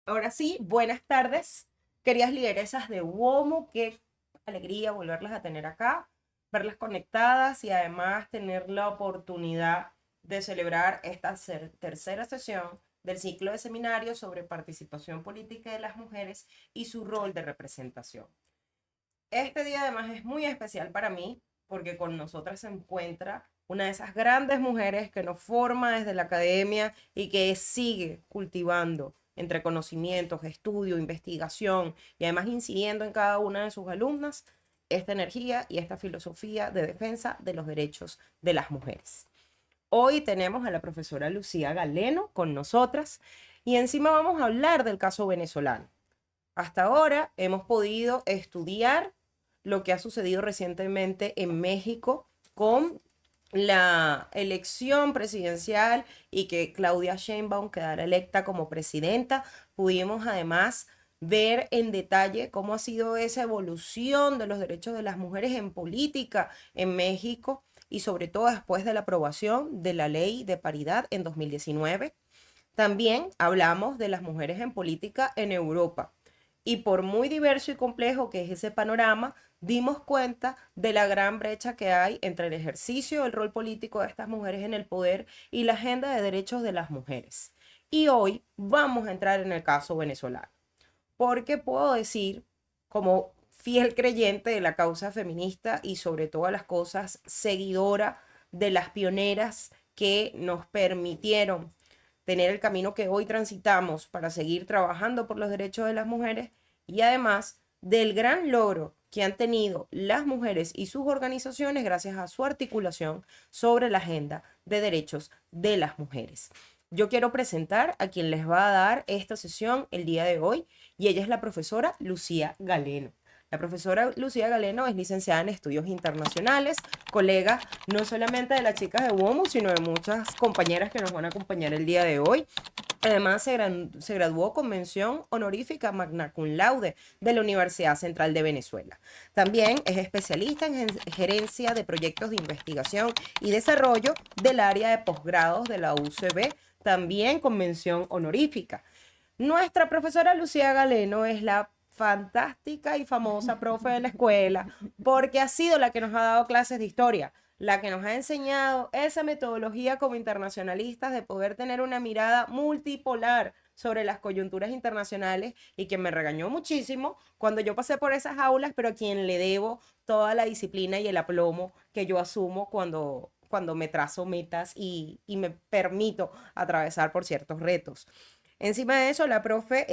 Ahora sí, buenas tardes, queridas lideresas de WOMO, qué alegría volverlas a tener acá, verlas conectadas y además tener la oportunidad de celebrar esta tercera sesión del ciclo de seminarios sobre participación política de las mujeres y su rol de representación. Este día además es muy especial para mí porque con nosotras se encuentra una de esas grandes mujeres que nos forma desde la academia y que sigue cultivando entre conocimientos, estudio, investigación y además incidiendo en cada una de sus alumnas esta energía y esta filosofía de defensa de los derechos de las mujeres. Hoy tenemos a la profesora Lucía Galeno con nosotras y encima vamos a hablar del caso venezolano. Hasta ahora hemos podido estudiar lo que ha sucedido recientemente en México con la elección presidencial y que Claudia Sheinbaum quedara electa como presidenta. Pudimos además ver en detalle cómo ha sido esa evolución de los derechos de las mujeres en política en México y sobre todo después de la aprobación de la ley de paridad en 2019. También hablamos de las mujeres en política en Europa. Y por muy diverso y complejo que es ese panorama, dimos cuenta de la gran brecha que hay entre el ejercicio del rol político de estas mujeres en el poder y la agenda de derechos de las mujeres. Y hoy vamos a entrar en el caso venezolano, porque puedo decir, como fiel creyente de la causa feminista y sobre todas las cosas seguidora de las pioneras que nos permitieron tener el camino que hoy transitamos para seguir trabajando por los derechos de las mujeres y además del gran logro que han tenido las mujeres y sus organizaciones gracias a su articulación sobre la agenda de derechos de las mujeres. Yo quiero presentar a quien les va a dar esta sesión el día de hoy y ella es la profesora Lucía Galeno. La profesora Lucía Galeno es licenciada en estudios internacionales, colega no solamente de las chicas de WOMU, sino de muchas compañeras que nos van a acompañar el día de hoy. Además, se graduó con mención honorífica magna cum laude de la Universidad Central de Venezuela. También es especialista en gerencia de proyectos de investigación y desarrollo del área de posgrados de la UCB, también con mención honorífica. Nuestra profesora Lucía Galeno es la fantástica y famosa profe de la escuela porque ha sido la que nos ha dado clases de historia, la que nos ha enseñado esa metodología como internacionalistas de poder tener una mirada multipolar sobre las coyunturas internacionales y que me regañó muchísimo cuando yo pasé por esas aulas, pero a quien le debo toda la disciplina y el aplomo que yo asumo cuando me trazo metas y me permito atravesar por ciertos retos. Encima de eso, la profe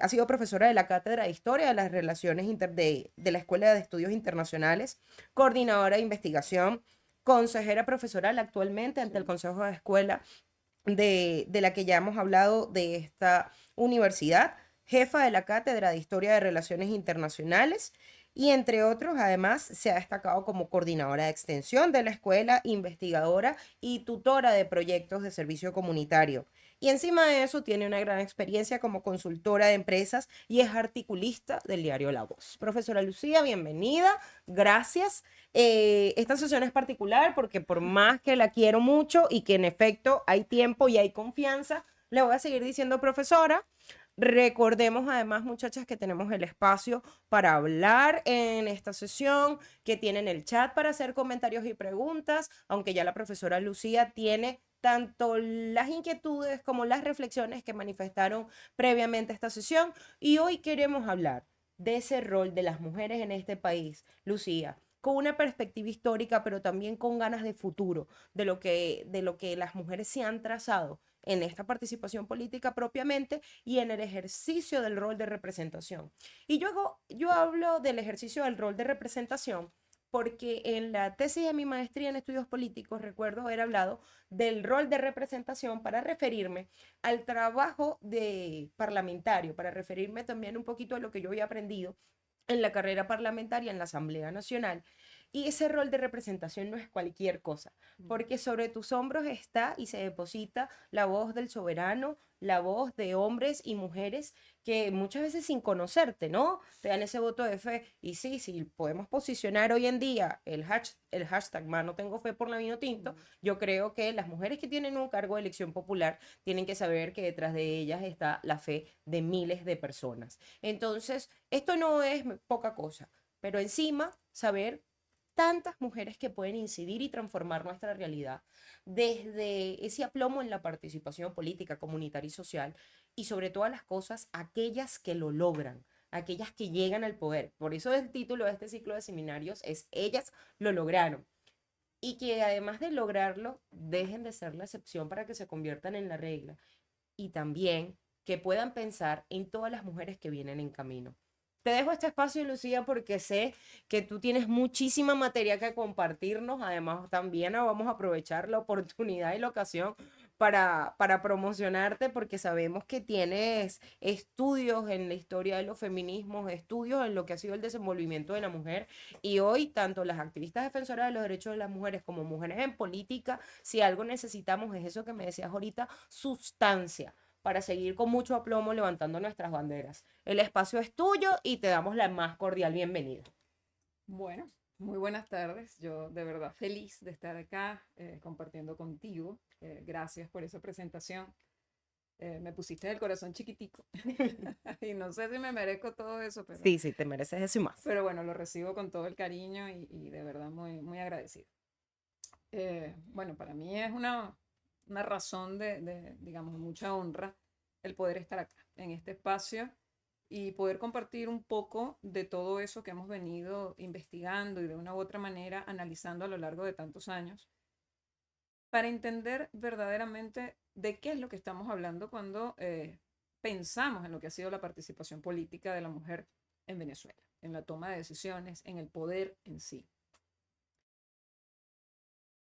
ha sido profesora de la Cátedra de Historia de las Relaciones de la Escuela de Estudios Internacionales, coordinadora de investigación, consejera profesoral actualmente ante el Consejo de Escuela de la que ya hemos hablado de esta universidad, jefa de la Cátedra de Historia de Relaciones Internacionales y entre otros, además, se ha destacado como coordinadora de extensión de la escuela, investigadora y tutora de proyectos de servicio comunitario. Y encima de eso tiene una gran experiencia como consultora de empresas y es articulista del diario La Voz. Profesora Lucía, bienvenida, gracias. Esta sesión es particular porque por más que la quiero mucho y que en efecto hay tiempo y hay confianza, le voy a seguir diciendo profesora. Recordemos además, muchachas, que tenemos el espacio para hablar en esta sesión, que tienen el chat para hacer comentarios y preguntas, aunque ya la profesora Lucía tiene tanto las inquietudes como las reflexiones que manifestaron previamente a esta sesión. Y hoy queremos hablar de ese rol de las mujeres en este país, Lucía, con una perspectiva histórica, pero también con ganas de futuro, de lo que las mujeres se han trazado en esta participación política propiamente y en el ejercicio del rol de representación. Y yo hablo del ejercicio del rol de representación porque en la tesis de mi maestría en estudios políticos recuerdo haber hablado del rol de representación para referirme al trabajo de parlamentario, para referirme también un poquito a lo que yo había aprendido en la carrera parlamentaria en la Asamblea Nacional Y ese rol de representación no es cualquier cosa, porque sobre tus hombros está y se deposita la voz del soberano, la voz de hombres y mujeres que muchas veces sin conocerte, ¿no? Te dan ese voto de fe. Y sí, sí, podemos posicionar hoy en día el hashtag más no tengo fe por la vino tinto. Yo creo que las mujeres que tienen un cargo de elección popular tienen que saber que detrás de ellas está la fe de miles de personas. Entonces, esto no es poca cosa, pero encima saber tantas mujeres que pueden incidir y transformar nuestra realidad, desde ese aplomo en la participación política, comunitaria y social, y sobre todas las cosas, aquellas que lo logran, aquellas que llegan al poder. Por eso el título de este ciclo de seminarios es Ellas lo lograron. Y que además de lograrlo, dejen de ser la excepción para que se conviertan en la regla. Y también que puedan pensar en todas las mujeres que vienen en camino. Te dejo este espacio, Lucía, porque sé que tú tienes muchísima materia que compartirnos. Además, también vamos a aprovechar la oportunidad y la ocasión para promocionarte, porque sabemos que tienes estudios en la historia de los feminismos, estudios en lo que ha sido el desenvolvimiento de la mujer. Y hoy, tanto las activistas defensoras de los derechos de las mujeres como mujeres en política, si algo necesitamos es eso que me decías ahorita, sustancia para seguir con mucho aplomo levantando nuestras banderas. El espacio es tuyo y te damos la más cordial bienvenida. Bueno, muy buenas tardes. Yo de verdad feliz de estar acá compartiendo contigo. Gracias por esa presentación. Me pusiste el corazón chiquitico y no sé si me merezco todo eso, Sí, sí, te mereces eso y más. pero bueno, lo recibo con todo el cariño y de verdad muy, muy agradecido. Bueno, para mí es una razón digamos, de mucha honra el poder estar acá, en este espacio y poder compartir un poco de todo eso que hemos venido investigando y de una u otra manera analizando a lo largo de tantos años, para entender verdaderamente de qué es lo que estamos hablando cuando pensamos en lo que ha sido la participación política de la mujer en Venezuela, en la toma de decisiones, en el poder en sí.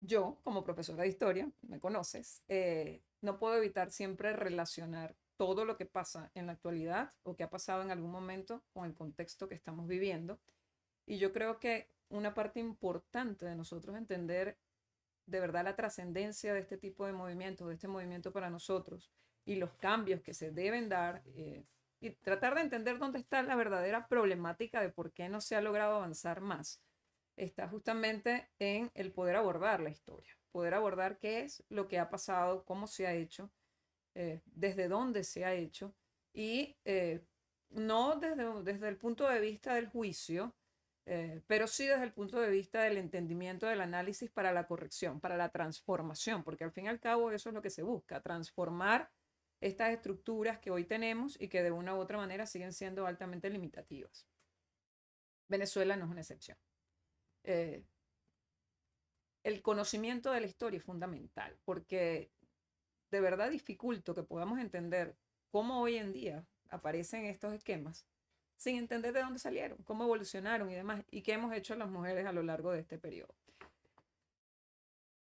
Yo, como profesora de historia, me conoces, no puedo evitar siempre relacionar todo lo que pasa en la actualidad o que ha pasado en algún momento con el contexto que estamos viviendo. Y yo creo que una parte importante de nosotros entender de verdad la trascendencia de este tipo de movimientos, de este movimiento para nosotros y los cambios que se deben dar y tratar de entender dónde está la verdadera problemática de por qué no se ha logrado avanzar más está justamente en el poder abordar la historia, poder abordar qué es lo que ha pasado, cómo se ha hecho, desde dónde se ha hecho y no desde el punto de vista del juicio, pero sí desde el punto de vista del entendimiento del análisis para la corrección, para la transformación, porque al fin y al cabo eso es lo que se busca, transformar estas estructuras que hoy tenemos y que de una u otra manera siguen siendo altamente limitativas. Venezuela no es una excepción. Eh, el conocimiento de la historia es fundamental, porque de verdad dificulto que podamos entender cómo hoy en día aparecen estos esquemas sin entender de dónde salieron, cómo evolucionaron y demás, y qué hemos hecho las mujeres a lo largo de este periodo.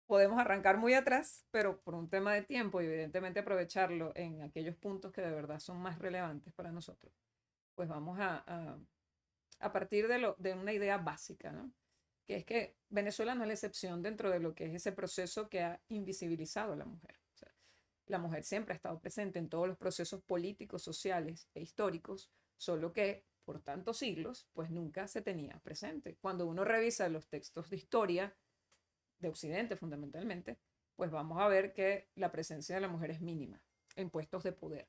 Podemos arrancar muy atrás, pero por un tema de tiempo y evidentemente aprovecharlo en aquellos puntos que de verdad son más relevantes para nosotros, pues vamos a partir de una idea básica, ¿no? Que es que Venezuela no es la excepción dentro de lo que es ese proceso que ha invisibilizado a la mujer. O sea, la mujer siempre ha estado presente en todos los procesos políticos, sociales e históricos, solo que por tantos siglos, pues nunca se tenía presente. Cuando uno revisa los textos de historia de Occidente fundamentalmente, pues vamos a ver que la presencia de la mujer es mínima en puestos de poder.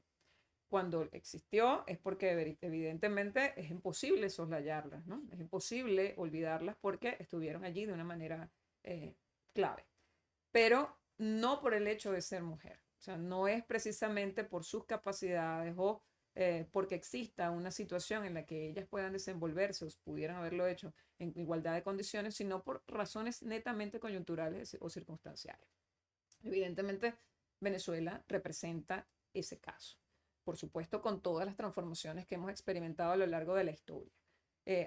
Cuando existió es porque evidentemente es imposible soslayarlas, ¿no? Es imposible olvidarlas porque estuvieron allí de una manera clave. Pero no por el hecho de ser mujer. O sea, no es precisamente por sus capacidades o porque exista una situación en la que ellas puedan desenvolverse o pudieran haberlo hecho en igualdad de condiciones, sino por razones netamente coyunturales o circunstanciales. Evidentemente, Venezuela representa ese caso. Por supuesto, con todas las transformaciones que hemos experimentado a lo largo de la historia.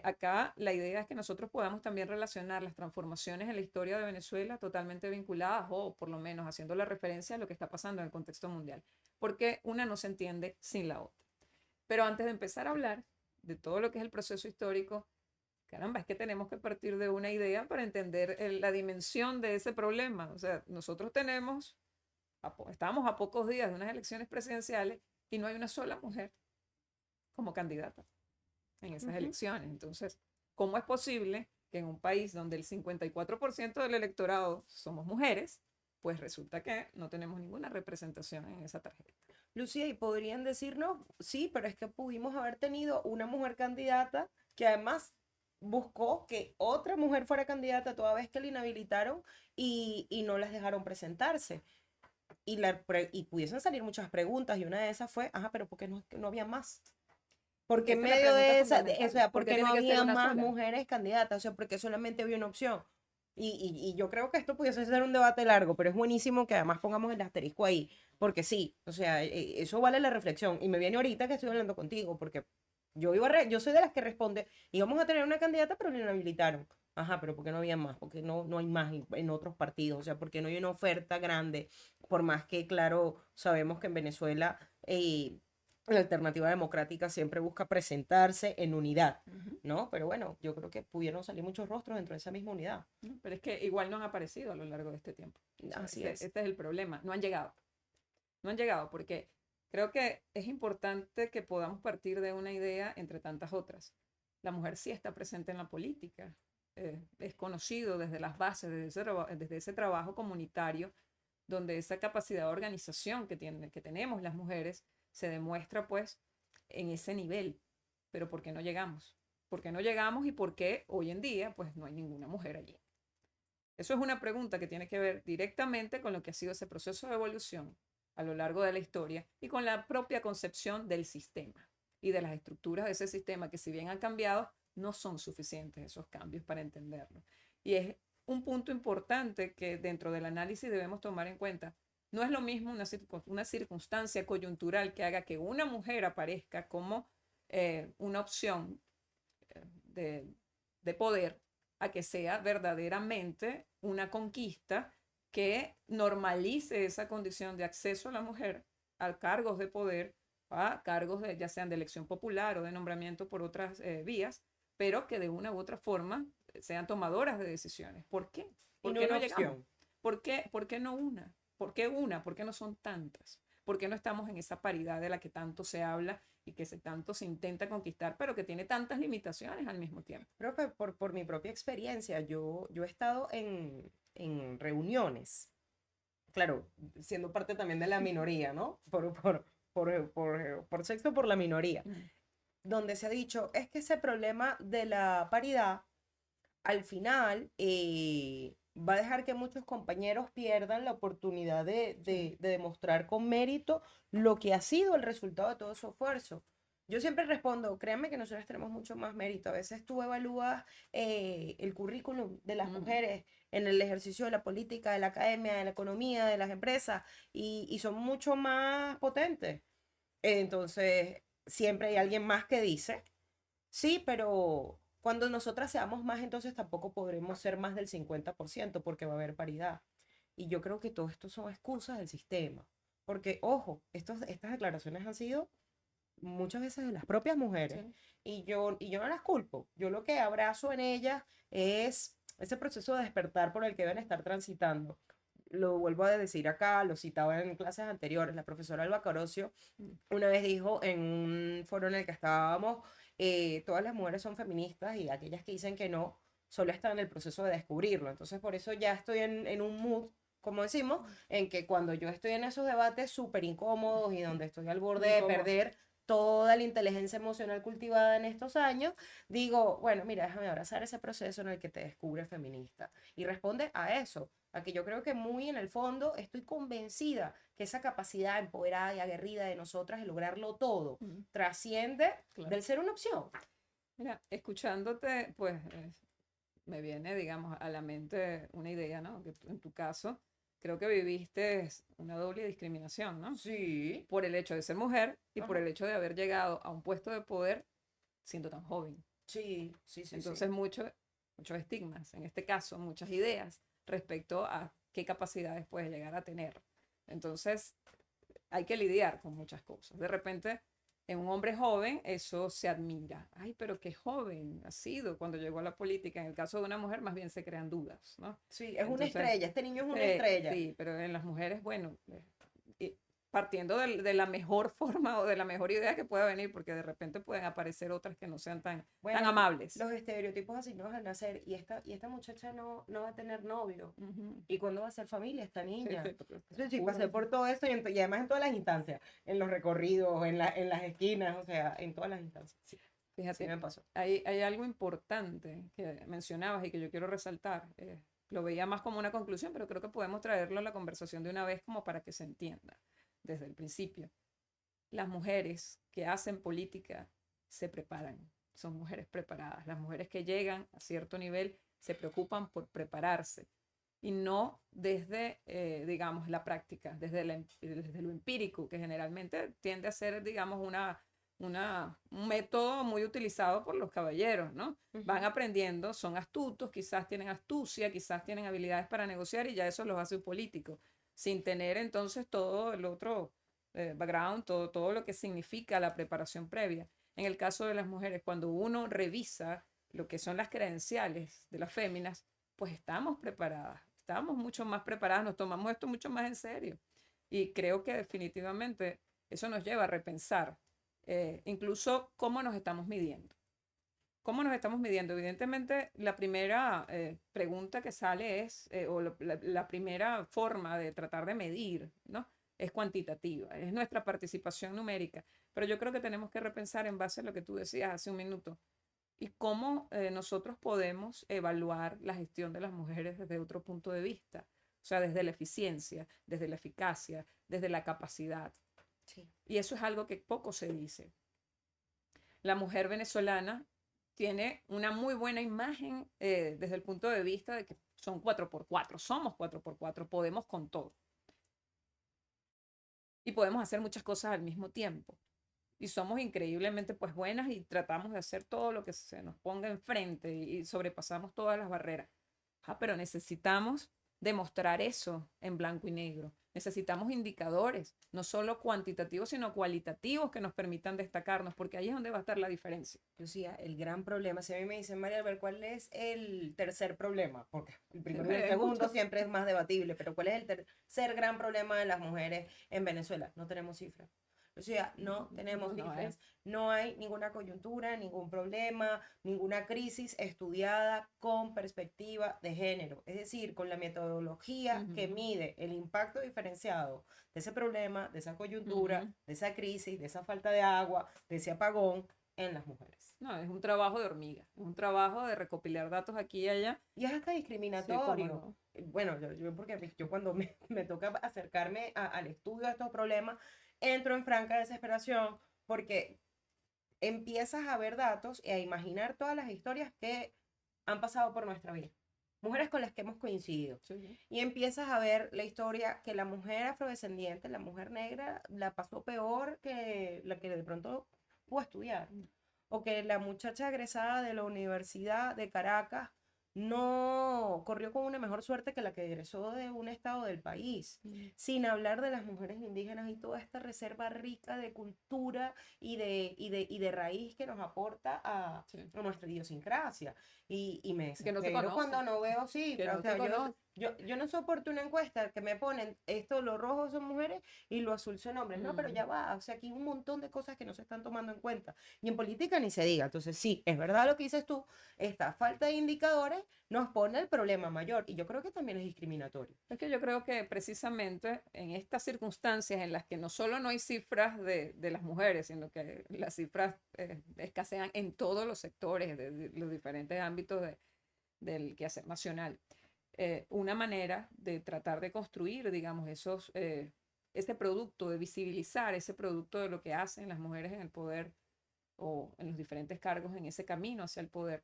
Acá la idea es que nosotros podamos también relacionar las transformaciones en la historia de Venezuela totalmente vinculadas o por lo menos haciendo la referencia a lo que está pasando en el contexto mundial, porque una no se entiende sin la otra. Pero antes de empezar a hablar de todo lo que es el proceso histórico, caramba, es que tenemos que partir de una idea para entender la dimensión de ese problema. O sea, nosotros estamos a pocos días de unas elecciones presidenciales y no hay una sola mujer como candidata en esas elecciones. Entonces, ¿cómo es posible que en un país donde el 54% del electorado somos mujeres, pues resulta que no tenemos ninguna representación en esa tarjeta? Lucía, y podrían decirnos, sí, pero es que pudimos haber tenido una mujer candidata que además buscó que otra mujer fuera candidata toda vez que la inhabilitaron y no las dejaron presentarse. Y pudiesen salir muchas preguntas y una de esas fue, ajá, pero ¿por qué no había más? Porque en Esa es la medio pregunta de esa, o fundamental. sea, ¿Por qué porque no tiene que ser había una más sola? mujeres candidatas, o sea, porque solamente había una opción. Y yo creo que esto pudiese ser un debate largo, pero es buenísimo que además pongamos el asterisco ahí, porque sí, o sea, eso vale la reflexión. Y me viene ahorita que estoy hablando contigo, porque yo soy de las que responde, íbamos a tener una candidata, pero la inhabilitaron. Ajá, pero ¿por qué no había más? Porque no hay más en otros partidos, o sea, porque no hay una oferta grande, por más que, claro, sabemos que en Venezuela la alternativa democrática siempre busca presentarse en unidad, Ujú. ¿no? Pero bueno, yo creo que pudieron salir muchos rostros dentro de esa misma unidad. ¿No? Pero es que igual no han aparecido a lo largo de este tiempo. O sea, Así es. este es el problema. No han llegado. No han llegado porque creo que es importante que podamos partir de una idea entre tantas otras. La mujer sí está presente en la política. Es conocido desde las bases, desde ese trabajo comunitario, donde esa capacidad de organización que tenemos las mujeres se demuestra pues en ese nivel. Pero ¿por qué no llegamos? ¿Por qué no llegamos y por qué hoy en día pues no hay ninguna mujer allí? Eso es una pregunta que tiene que ver directamente con lo que ha sido ese proceso de evolución a lo largo de la historia y con la propia concepción del sistema y de las estructuras de ese sistema que si bien han cambiado, no son suficientes esos cambios para entenderlo. Y es un punto importante que dentro del análisis debemos tomar en cuenta. No es lo mismo una circunstancia coyuntural que haga que una mujer aparezca como una opción de, de poder a que sea verdaderamente una conquista que normalice esa condición de acceso a la mujer a cargos de poder, a cargos de, ya sean de elección popular o de nombramiento por otras vías, pero que de una u otra forma sean tomadoras de decisiones. ¿Por qué? Y ¿Por no qué no una llegamos? opción. ¿Por qué no una? ¿Por qué una? ¿Por qué no son tantas? ¿Por qué no estamos en esa paridad de la que tanto se habla y que tanto se intenta conquistar, pero que tiene tantas limitaciones al mismo tiempo? Creo que por mi propia experiencia, yo he estado en reuniones, claro, siendo parte también de la minoría, ¿no? Por sexo, por la minoría, Mm. donde se ha dicho, es que ese problema de la paridad al final va a dejar que muchos compañeros pierdan la oportunidad Sí. de demostrar con mérito lo que ha sido el resultado de todo su esfuerzo. Yo siempre respondo, créanme que nosotros tenemos mucho más mérito. A veces tú evalúas el currículum de las Ujú. mujeres en el ejercicio de la política, de la academia, de la economía, de las empresas, y son mucho más potentes. Entonces, siempre hay alguien más que dice, sí, pero cuando nosotras seamos más, entonces tampoco podremos ser más del 50% porque va a haber paridad. Y yo creo que todo esto son excusas del sistema. Porque, ojo, estas declaraciones han sido muchas veces de las propias mujeres Sí. y yo no las culpo. Yo lo que abrazo en ellas es ese proceso de despertar por el que deben estar transitando. Lo vuelvo a decir acá, lo citaba en clases anteriores. La profesora Alba Carocio Mm. una vez dijo en un foro en el que estábamos, todas las mujeres son feministas y aquellas que dicen que no, solo están en el proceso de descubrirlo. Entonces por eso ya estoy en un mood, como decimos, en que cuando yo estoy en esos debates súper incómodos y donde estoy al borde Muy de incómodo. perder toda la inteligencia emocional cultivada en estos años, digo, bueno, mira, déjame abrazar ese proceso en el que te descubres feminista. Y responde a eso, a que yo creo que muy en el fondo estoy convencida que esa capacidad empoderada y aguerrida de nosotras de lograrlo todo Mm. trasciende Claro. del ser una opción. Mira, escuchándote, pues me viene, digamos, a la mente una idea, ¿no? Que en tu caso, creo que viviste una doble discriminación, ¿no? Sí. Por el hecho de ser mujer y por Ajá. el hecho de haber llegado a un puesto de poder siendo tan joven. Sí, sí, sí, sí. Entonces, muchos estigmas, en este caso, muchas ideas respecto a qué capacidades puedes llegar a tener. Entonces, hay que lidiar con muchas cosas. De repente, En un hombre joven eso se admira. Ay, pero qué joven ha sido cuando llegó a la política. En el caso de una mujer más bien se crean dudas, ¿no? Sí, es una Entonces, estrella, este niño es una estrella. sí, pero en las mujeres, bueno, y partiendo de la mejor forma o de la mejor idea que pueda venir, porque de repente pueden aparecer otras que no sean tan Bueno, amables. los estereotipos asignados al nacer, y esta muchacha no va a tener novio. Ujú. ¿Y cuándo va a ser familia esta Sí, niña? sí, porque Eso sí, ocurre. pasé por todo esto y además en todas las instancias, en los recorridos, en las esquinas, o sea, en todas las instancias. Sí, sí Fíjate, me pasó. hay algo importante que mencionabas y que yo quiero resaltar. Lo veía más como una conclusión, pero creo que podemos traerlo a la conversación de una vez como para que se entienda desde el principio. Las mujeres que hacen política se preparan, son mujeres preparadas. Las mujeres que llegan a cierto nivel se preocupan por prepararse y no desde, digamos, la práctica, desde lo empírico, que generalmente tiende a ser, digamos, un método muy utilizado por los caballeros, ¿no? Van Ujú. aprendiendo, son astutos, quizás tienen astucia, quizás tienen habilidades para negociar y ya eso los hace un político, sin tener entonces todo el otro background, todo lo que significa la preparación previa. En el caso de las mujeres, cuando uno revisa lo que son las credenciales de las féminas, pues estamos preparadas, estamos mucho más preparadas, nos tomamos esto mucho más en serio. Y creo que definitivamente eso nos lleva a repensar incluso cómo nos estamos midiendo. ¿Cómo nos estamos midiendo? Evidentemente, la primera pregunta que sale es, o la primera forma de tratar de medir, ¿no? Es cuantitativa, es nuestra participación numérica. Pero yo creo que tenemos que repensar en base a lo que tú decías hace un minuto y cómo nosotros podemos evaluar la gestión de las mujeres desde otro punto de vista. O sea, desde la eficiencia, desde la eficacia, desde la capacidad. Sí. Y eso es algo que poco se dice. La mujer venezolana tiene una muy buena imagen desde el punto de vista de que son 4x4, somos 4x4, podemos con todo. Y podemos hacer muchas cosas al mismo tiempo. Y somos increíblemente pues buenas y tratamos de hacer todo lo que se nos ponga enfrente y sobrepasamos todas las barreras. Pero necesitamos demostrar eso en blanco y negro. Necesitamos indicadores, no solo cuantitativos, sino cualitativos que nos permitan destacarnos, porque ahí es donde va a estar la diferencia. Lucía, el gran problema, si a mí me dicen, María, a ver, ¿cuál es el tercer problema? Porque el primero y el Hay segundo muchos. siempre es más debatible, pero ¿cuál es el tercer gran problema de las mujeres en Venezuela? No tenemos cifras. Lucía, no tenemos No, no hay. cifras. No hay ninguna coyuntura, ningún problema, ninguna crisis estudiada con perspectiva de género. Es decir, con la metodología que Ujú, mide el impacto diferenciado de ese problema, de esa coyuntura, ujú. de esa crisis, de esa falta de agua, de ese apagón en las mujeres. No, es un trabajo de hormiga, es un trabajo de recopilar datos aquí y allá. Y es hasta Sí, cómo discriminatorio. no. Bueno, porque yo cuando me toca acercarme al estudio de estos problemas, entro en franca desesperación porque empiezas a ver datos y a imaginar todas las historias que han pasado por nuestra vida. Mujeres con las que hemos coincidido. Sí. Y empiezas a ver la historia que la mujer afrodescendiente, la mujer negra, la pasó peor que la que de pronto pudo estudiar. O que la muchacha egresada de la Universidad de Caracas no corrió con una mejor suerte que la que egresó de un estado del país, Mm. sin hablar de las mujeres indígenas y toda esta reserva rica de cultura y de raíz que nos aporta Sí. a nuestra idiosincrasia. Y me Que no se desespero conoce, cuando no veo que cifras. O no se sea, conoce. yo no soporto una encuesta que me ponen esto, lo rojo son mujeres y lo azul son hombres. No, pero Mm. ya va. O sea, aquí hay un montón de cosas que no se están tomando en cuenta. Y en política ni se diga. Entonces, sí, es verdad lo que dices tú. Esta falta de indicadores nos pone el problema mayor. Y yo creo que también es discriminatorio. Es que yo creo que precisamente en estas circunstancias en las que no solo no hay cifras de las mujeres, sino que las cifras escasean en todos los sectores, de los diferentes ámbitos del quehacer nacional, una manera de tratar de construir, digamos, ese producto, de visibilizar ese producto de lo que hacen las mujeres en el poder o en los diferentes cargos en ese camino hacia el poder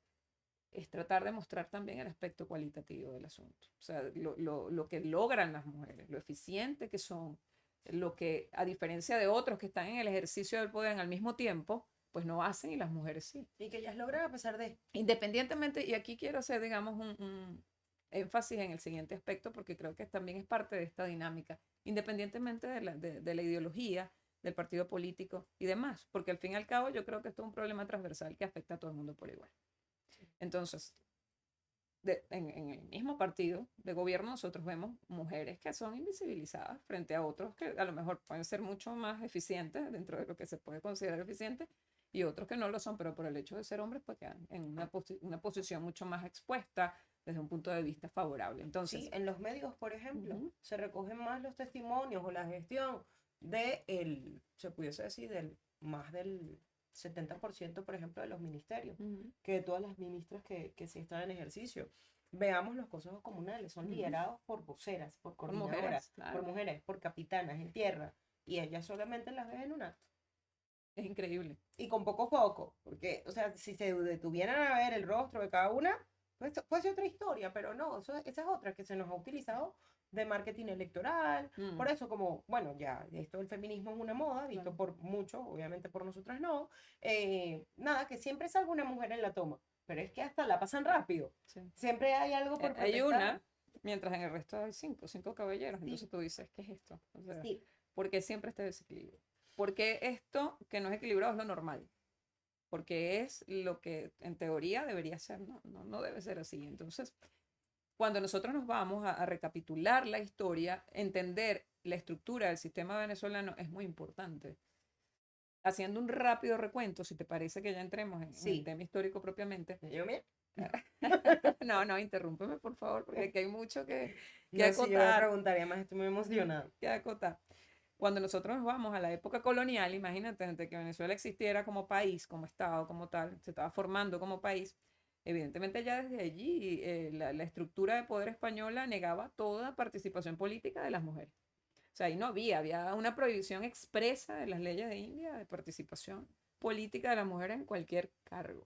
es tratar de mostrar también el aspecto cualitativo del asunto. O sea, lo que logran las mujeres, lo eficiente que son, lo que a diferencia de otros que están en el ejercicio del poder al mismo tiempo, pues no hacen y las mujeres sí. Y que ellas logran a pesar de. Independientemente, y aquí quiero hacer, digamos, un énfasis en el siguiente aspecto, porque creo que también es parte de esta dinámica, independientemente de la ideología, del partido político y demás, porque al fin y al cabo yo creo que esto es un problema transversal que afecta a todo el mundo por igual. Entonces, en el mismo partido de gobierno nosotros vemos mujeres que son invisibilizadas frente a otros que a lo mejor pueden ser mucho más eficientes dentro de lo que se puede considerar eficiente y otros que no lo son, pero por el hecho de ser hombres pues quedan en una posición mucho más expuesta desde un punto de vista favorable. Entonces, Sí, en los medios, por ejemplo, se recogen más los testimonios o la gestión se pudiese decir, más del 70%, por ejemplo, de los ministerios, que de todas las ministras que sí están en ejercicio. Veamos los consejos comunales, son liderados por voceras, por por coordinadoras, mujeres, claro, por mujeres, por capitanas en tierra, y ellas solamente las ven en un acto. es increíble. Y con poco foco, porque, o sea, si se detuvieran a ver el rostro de cada una, pues puede ser otra historia, pero no, esa es otra que se nos ha utilizado de marketing electoral. Por eso, como, bueno, ya esto del feminismo es una moda, visto por muchos, obviamente por nosotras no. Nada, que siempre salga una mujer en la toma, pero es que hasta la pasan rápido. Sí. Siempre hay algo por protestar. Hay una, mientras en el resto hay cinco caballeros, Sí. entonces tú dices, ¿qué es esto? O sea, Sí. ¿por qué siempre este desequilibrio? Porque esto que no es equilibrado es lo normal, porque es lo que en teoría debería ser, no debe ser así. Entonces, cuando nosotros nos vamos a recapitular la historia, entender la estructura del sistema venezolano es muy importante. Haciendo un rápido recuento, si te parece que ya entremos en el tema histórico propiamente. ¿Yo bien? No, interrúmpeme por favor, porque aquí hay mucho que No, acotar. si yo me preguntaría más, estoy muy emocionada. Que acotar. Cuando nosotros nos vamos a la época colonial, imagínate, antes de que Venezuela existiera como país, como Estado, como tal, se estaba formando como país, evidentemente ya desde allí la estructura de poder española negaba toda participación política de las mujeres. O sea, ahí no había una prohibición expresa de las leyes de India de participación política de las mujeres en cualquier cargo.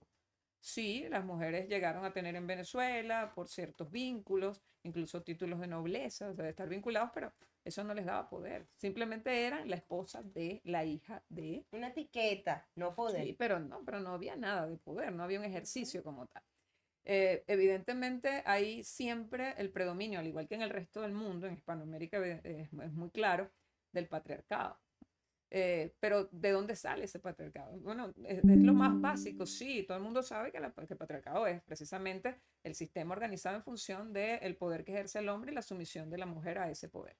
Sí, las mujeres llegaron a tener en Venezuela por ciertos vínculos, incluso títulos de nobleza, o sea, de estar vinculados, pero eso no les daba poder. Simplemente eran la esposa de, la hija de. Una etiqueta, no poder. Sí, pero no había nada de poder, no había un ejercicio como tal. Evidentemente hay siempre el predominio, al igual que en el resto del mundo, en Hispanoamérica es muy claro, del patriarcado. Pero ¿de dónde sale ese patriarcado? Bueno, es lo más básico, sí, todo el mundo sabe que el patriarcado es precisamente el sistema organizado en función del poder que ejerce el hombre y la sumisión de la mujer a ese poder.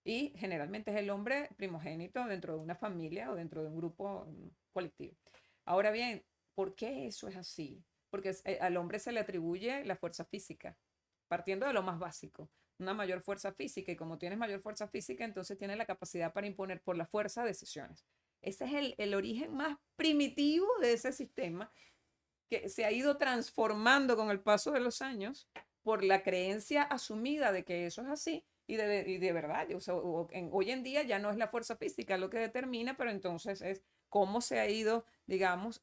Y generalmente es el hombre primogénito dentro de una familia o dentro de un grupo colectivo. Ahora bien, ¿por qué eso es así? Porque al hombre se le atribuye la fuerza física, partiendo de lo más básico, una mayor fuerza física, y como tienes mayor fuerza física, entonces tienes la capacidad para imponer por la fuerza decisiones. Ese es el origen más primitivo de ese sistema que se ha ido transformando con el paso de los años por la creencia asumida de que eso es así y de verdad. O sea, hoy en día ya no es la fuerza física lo que determina, pero entonces es cómo se ha ido, digamos,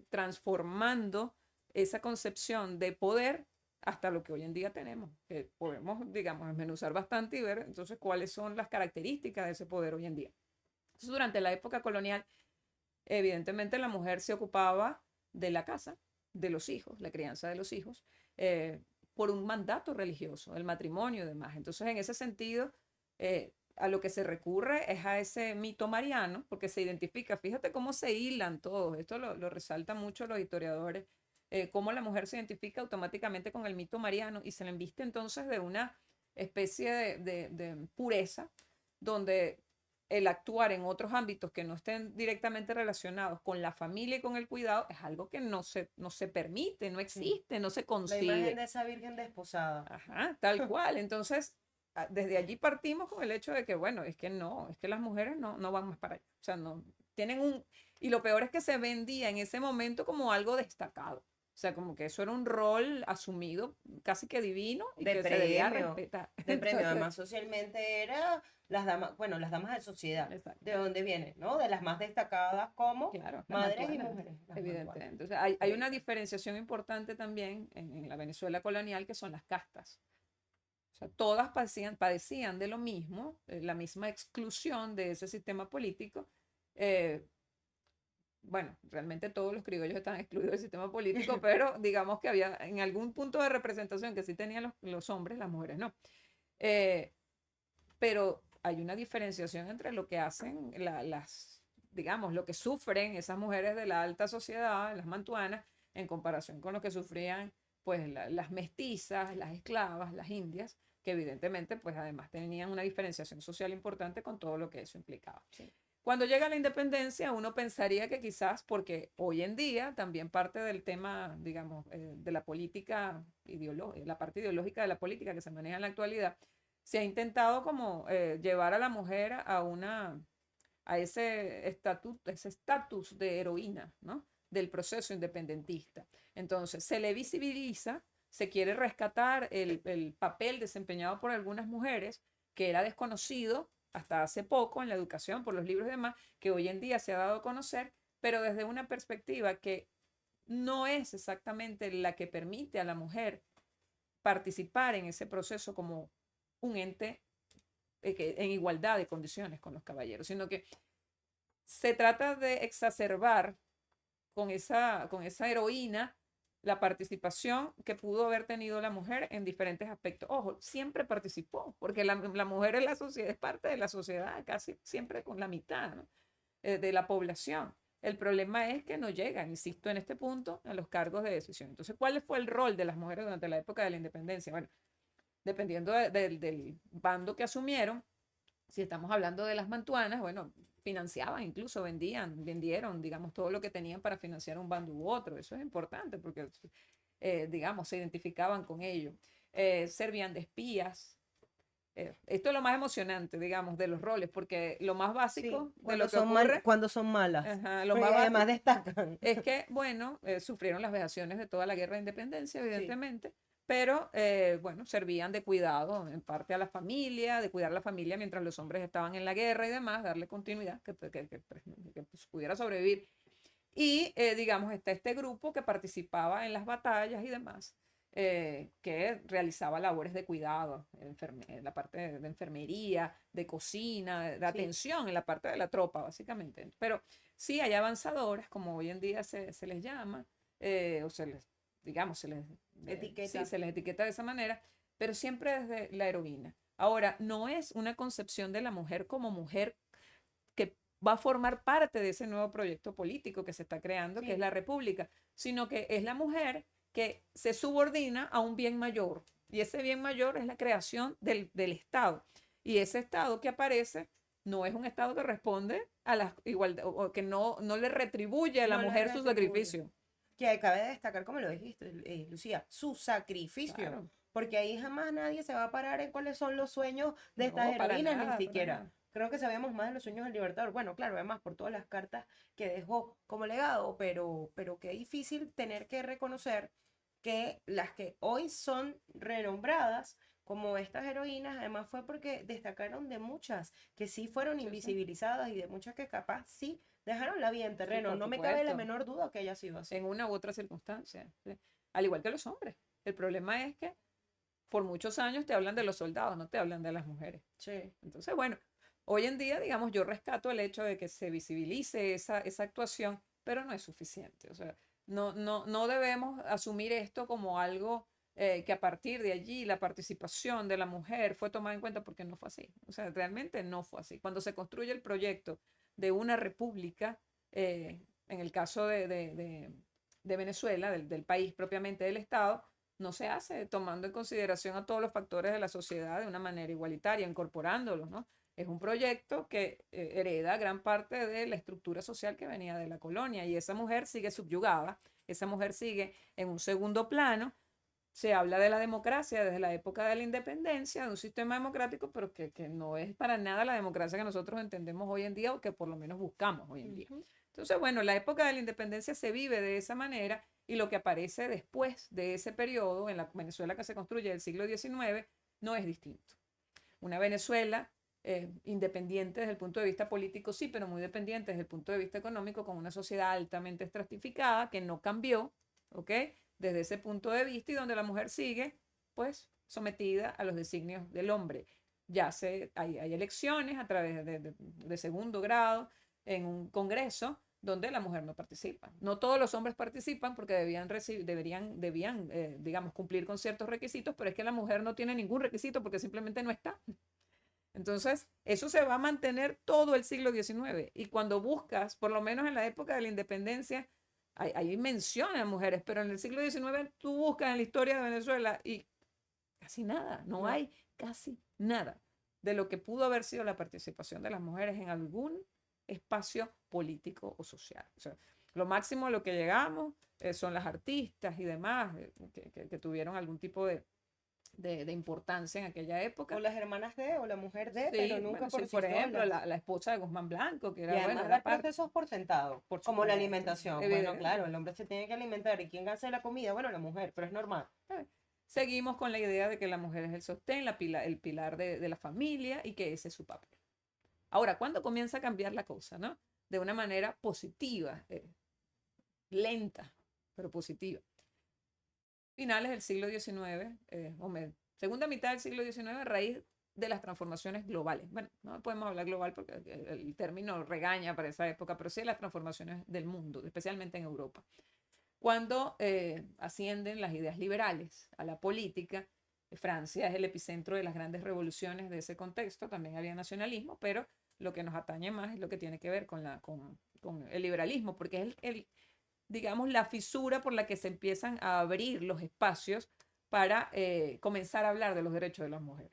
transformando esa concepción de poder hasta lo que hoy en día tenemos, que podemos, digamos, desmenuzar bastante y ver entonces cuáles son las características de ese poder hoy en día. Entonces, durante la época colonial, evidentemente la mujer se ocupaba de la casa, de los hijos, la crianza de los hijos, por un mandato religioso, el matrimonio y demás. Entonces, en ese sentido, a lo que se recurre es a ese mito mariano, porque se identifica, fíjate cómo se hilan todos, esto lo resaltan mucho los historiadores, cómo la mujer se identifica automáticamente con el mito mariano y se le enviste entonces de una especie de pureza, donde el actuar en otros ámbitos que no estén directamente relacionados con la familia y con el cuidado es algo que no se permite, no existe, no se La concibe. imagen de esa virgen desposada. Ajá, tal cual. Entonces, desde allí partimos con el hecho de que, bueno, es que las mujeres no van más para allá. O sea, no, tienen un. Y lo peor es que se vendía en ese momento como algo destacado. O sea, como que eso era un rol asumido casi que divino y de que premio, se debía respetar. De premio, además socialmente era las damas, bueno, las damas de sociedad. Exacto. ¿De dónde viene? ¿No? De las más destacadas como claro, madres y mujeres. Evidentemente. Entonces, hay una diferenciación importante también en la Venezuela colonial que son las castas. O sea, todas padecían de lo mismo, la misma exclusión de ese sistema político. Bueno, realmente todos los criollos están excluidos del sistema político, pero digamos que había en algún punto de representación que sí tenían los hombres, las mujeres no. Pero hay una diferenciación entre lo que hacen digamos, lo que sufren esas mujeres de la alta sociedad, las mantuanas, en comparación con lo que sufrían pues las mestizas, las esclavas, las indias, que evidentemente pues además tenían una diferenciación social importante con todo lo que eso implicaba. Sí. Cuando llega la independencia, uno pensaría que quizás, porque hoy en día también parte del tema, digamos, de la política, la parte ideológica de la política que se maneja en la actualidad, se ha intentado como llevar a la mujer a ese estatus de heroína, ¿no? Del proceso independentista. Entonces, se le visibiliza, se quiere rescatar el papel desempeñado por algunas mujeres que era desconocido hasta hace poco en la educación, por los libros y demás, que hoy en día se ha dado a conocer, pero desde una perspectiva que no es exactamente la que permite a la mujer participar en ese proceso como un ente en igualdad de condiciones con los caballeros, sino que se trata de exacerbar con esa heroína la participación que pudo haber tenido la mujer en diferentes aspectos. Ojo, siempre participó, porque la mujer en la sociedad, es parte de la sociedad, casi siempre con la mitad, ¿no? De la población. El problema es que no llegan, insisto en este punto, a los cargos de decisión. Entonces, ¿cuál fue el rol de las mujeres durante la época de la independencia? Bueno, dependiendo del bando que asumieron, si estamos hablando de las mantuanas, bueno, financiaban, incluso vendieron, digamos, todo lo que tenían para financiar un bando u otro. Eso es importante porque, digamos, se identificaban con ello. Servían de espías. Esto es lo más emocionante, digamos, de los roles, porque lo más básico Sí, de lo que ocurre, cuando son malas. ajá, lo Pues más además básico destacan. es que, bueno, sufrieron las vejaciones de toda la guerra de independencia, Sí. evidentemente, pero, bueno, servían de cuidado en parte a la familia, de cuidar a la familia mientras los hombres estaban en la guerra y demás, darle continuidad, que pues, pudiera sobrevivir. Y, digamos, está este grupo que participaba en las batallas y demás, que realizaba labores de cuidado, en la parte de enfermería, de cocina, de Sí. atención en la parte de la tropa, básicamente. Pero sí hay avanzadoras, como hoy en día se les llama, o se les, digamos, Etiqueta. sí, se les etiqueta de esa manera, pero siempre desde la heroína. Ahora, no es una concepción de la mujer como mujer que va a formar parte de ese nuevo proyecto político que se está creando, que es Sí. la república, sino que es la mujer que se subordina a un bien mayor. Y ese bien mayor es la creación del Estado. Y ese Estado que aparece no es un Estado que responde a la igualdad, o que no le retribuye a la No le mujer su retribuye. sacrificio. Que cabe destacar, como lo dijiste, Lucía, su sacrificio. Claro. Porque ahí jamás nadie se va a parar en cuáles son los sueños de estas No, para heroínas, ni nada, para siquiera. nada. Creo que sabemos más de los sueños del Libertador. Bueno, claro, además por todas las cartas que dejó como legado, pero qué difícil tener que reconocer que las que hoy son renombradas como estas heroínas, además fue porque destacaron de muchas que sí fueron Sí, sí. invisibilizadas y de muchas que capaz sí dejaron la vida en Sí, terreno. por No me cabe la supuesto. menor duda que haya sido así. En una u otra circunstancia. ¿Sí? Al igual que los hombres. El problema es que por muchos años te hablan de los soldados, no te hablan de las mujeres. Sí. Entonces, bueno, hoy en día, digamos, yo rescato el hecho de que se visibilice esa actuación, pero no es suficiente. O sea, no debemos asumir esto como algo que a partir de allí la participación de la mujer fue tomada en cuenta porque no fue así. O sea, realmente no fue así. Cuando se construye el proyecto de una república, en el caso de Venezuela, del país propiamente del Estado, no se hace tomando en consideración a todos los factores de la sociedad de una manera igualitaria, incorporándolos, ¿no? Es un proyecto que hereda gran parte de la estructura social que venía de la colonia y esa mujer sigue subyugada, esa mujer sigue en un segundo plano. Se habla de la democracia desde la época de la independencia, de un sistema democrático, pero que no es para nada la democracia que nosotros entendemos hoy en día o que por lo menos buscamos hoy en día. Ujú. Entonces, bueno, la época de la independencia se vive de esa manera y lo que aparece después de ese periodo en la Venezuela que se construye del siglo XIX no es distinto. Una Venezuela independiente desde el punto de vista político, sí, pero muy dependiente desde el punto de vista económico, con una sociedad altamente estratificada que no cambió, ¿ok? Desde ese punto de vista y donde la mujer sigue, pues, sometida a los designios del hombre. Hay elecciones a través de segundo grado en un congreso donde la mujer no participa. No todos los hombres participan porque debían, digamos, cumplir con ciertos requisitos, pero es que la mujer no tiene ningún requisito porque simplemente no está. Entonces, eso se va a mantener todo el siglo XIX. Y cuando buscas, por lo menos en la época de la independencia, hay mención a mujeres, pero en el siglo XIX tú buscas en la historia de Venezuela y casi nada, no No. hay casi nada de lo que pudo haber sido la participación de las mujeres en algún espacio político o social. O sea, lo máximo a lo que llegamos son las artistas y demás que tuvieron algún tipo de importancia en aquella O época. las hermanas de, o la mujer de, pero Sí, nunca bueno, sí, por sí por ejemplo, solas. la esposa de Guzmán Blanco, que Y era, bueno, además era dar parte, procesos por sentado, por como la supuesto, alimentación. Bueno, claro, evidente. el hombre se tiene que alimentar. ¿Y quién hace la comida? Bueno, la mujer, pero es normal. ¿Sabes? Seguimos con la idea de que la mujer es el sostén, el pilar de la familia y que ese es su papel. Ahora, ¿cuándo comienza a cambiar la cosa, no? De una manera positiva, lenta, pero positiva. Finales del siglo XIX, segunda mitad del siglo XIX, a raíz de las transformaciones globales. Bueno, no podemos hablar global porque el término regaña para esa época, pero sí de las transformaciones del mundo, especialmente en Europa. Cuando ascienden las ideas liberales a la política, Francia es el epicentro de las grandes revoluciones de ese contexto, también había nacionalismo, pero lo que nos atañe más es lo que tiene que ver con el liberalismo, porque es digamos, la fisura por la que se empiezan a abrir los espacios para comenzar a hablar de los derechos de las mujeres.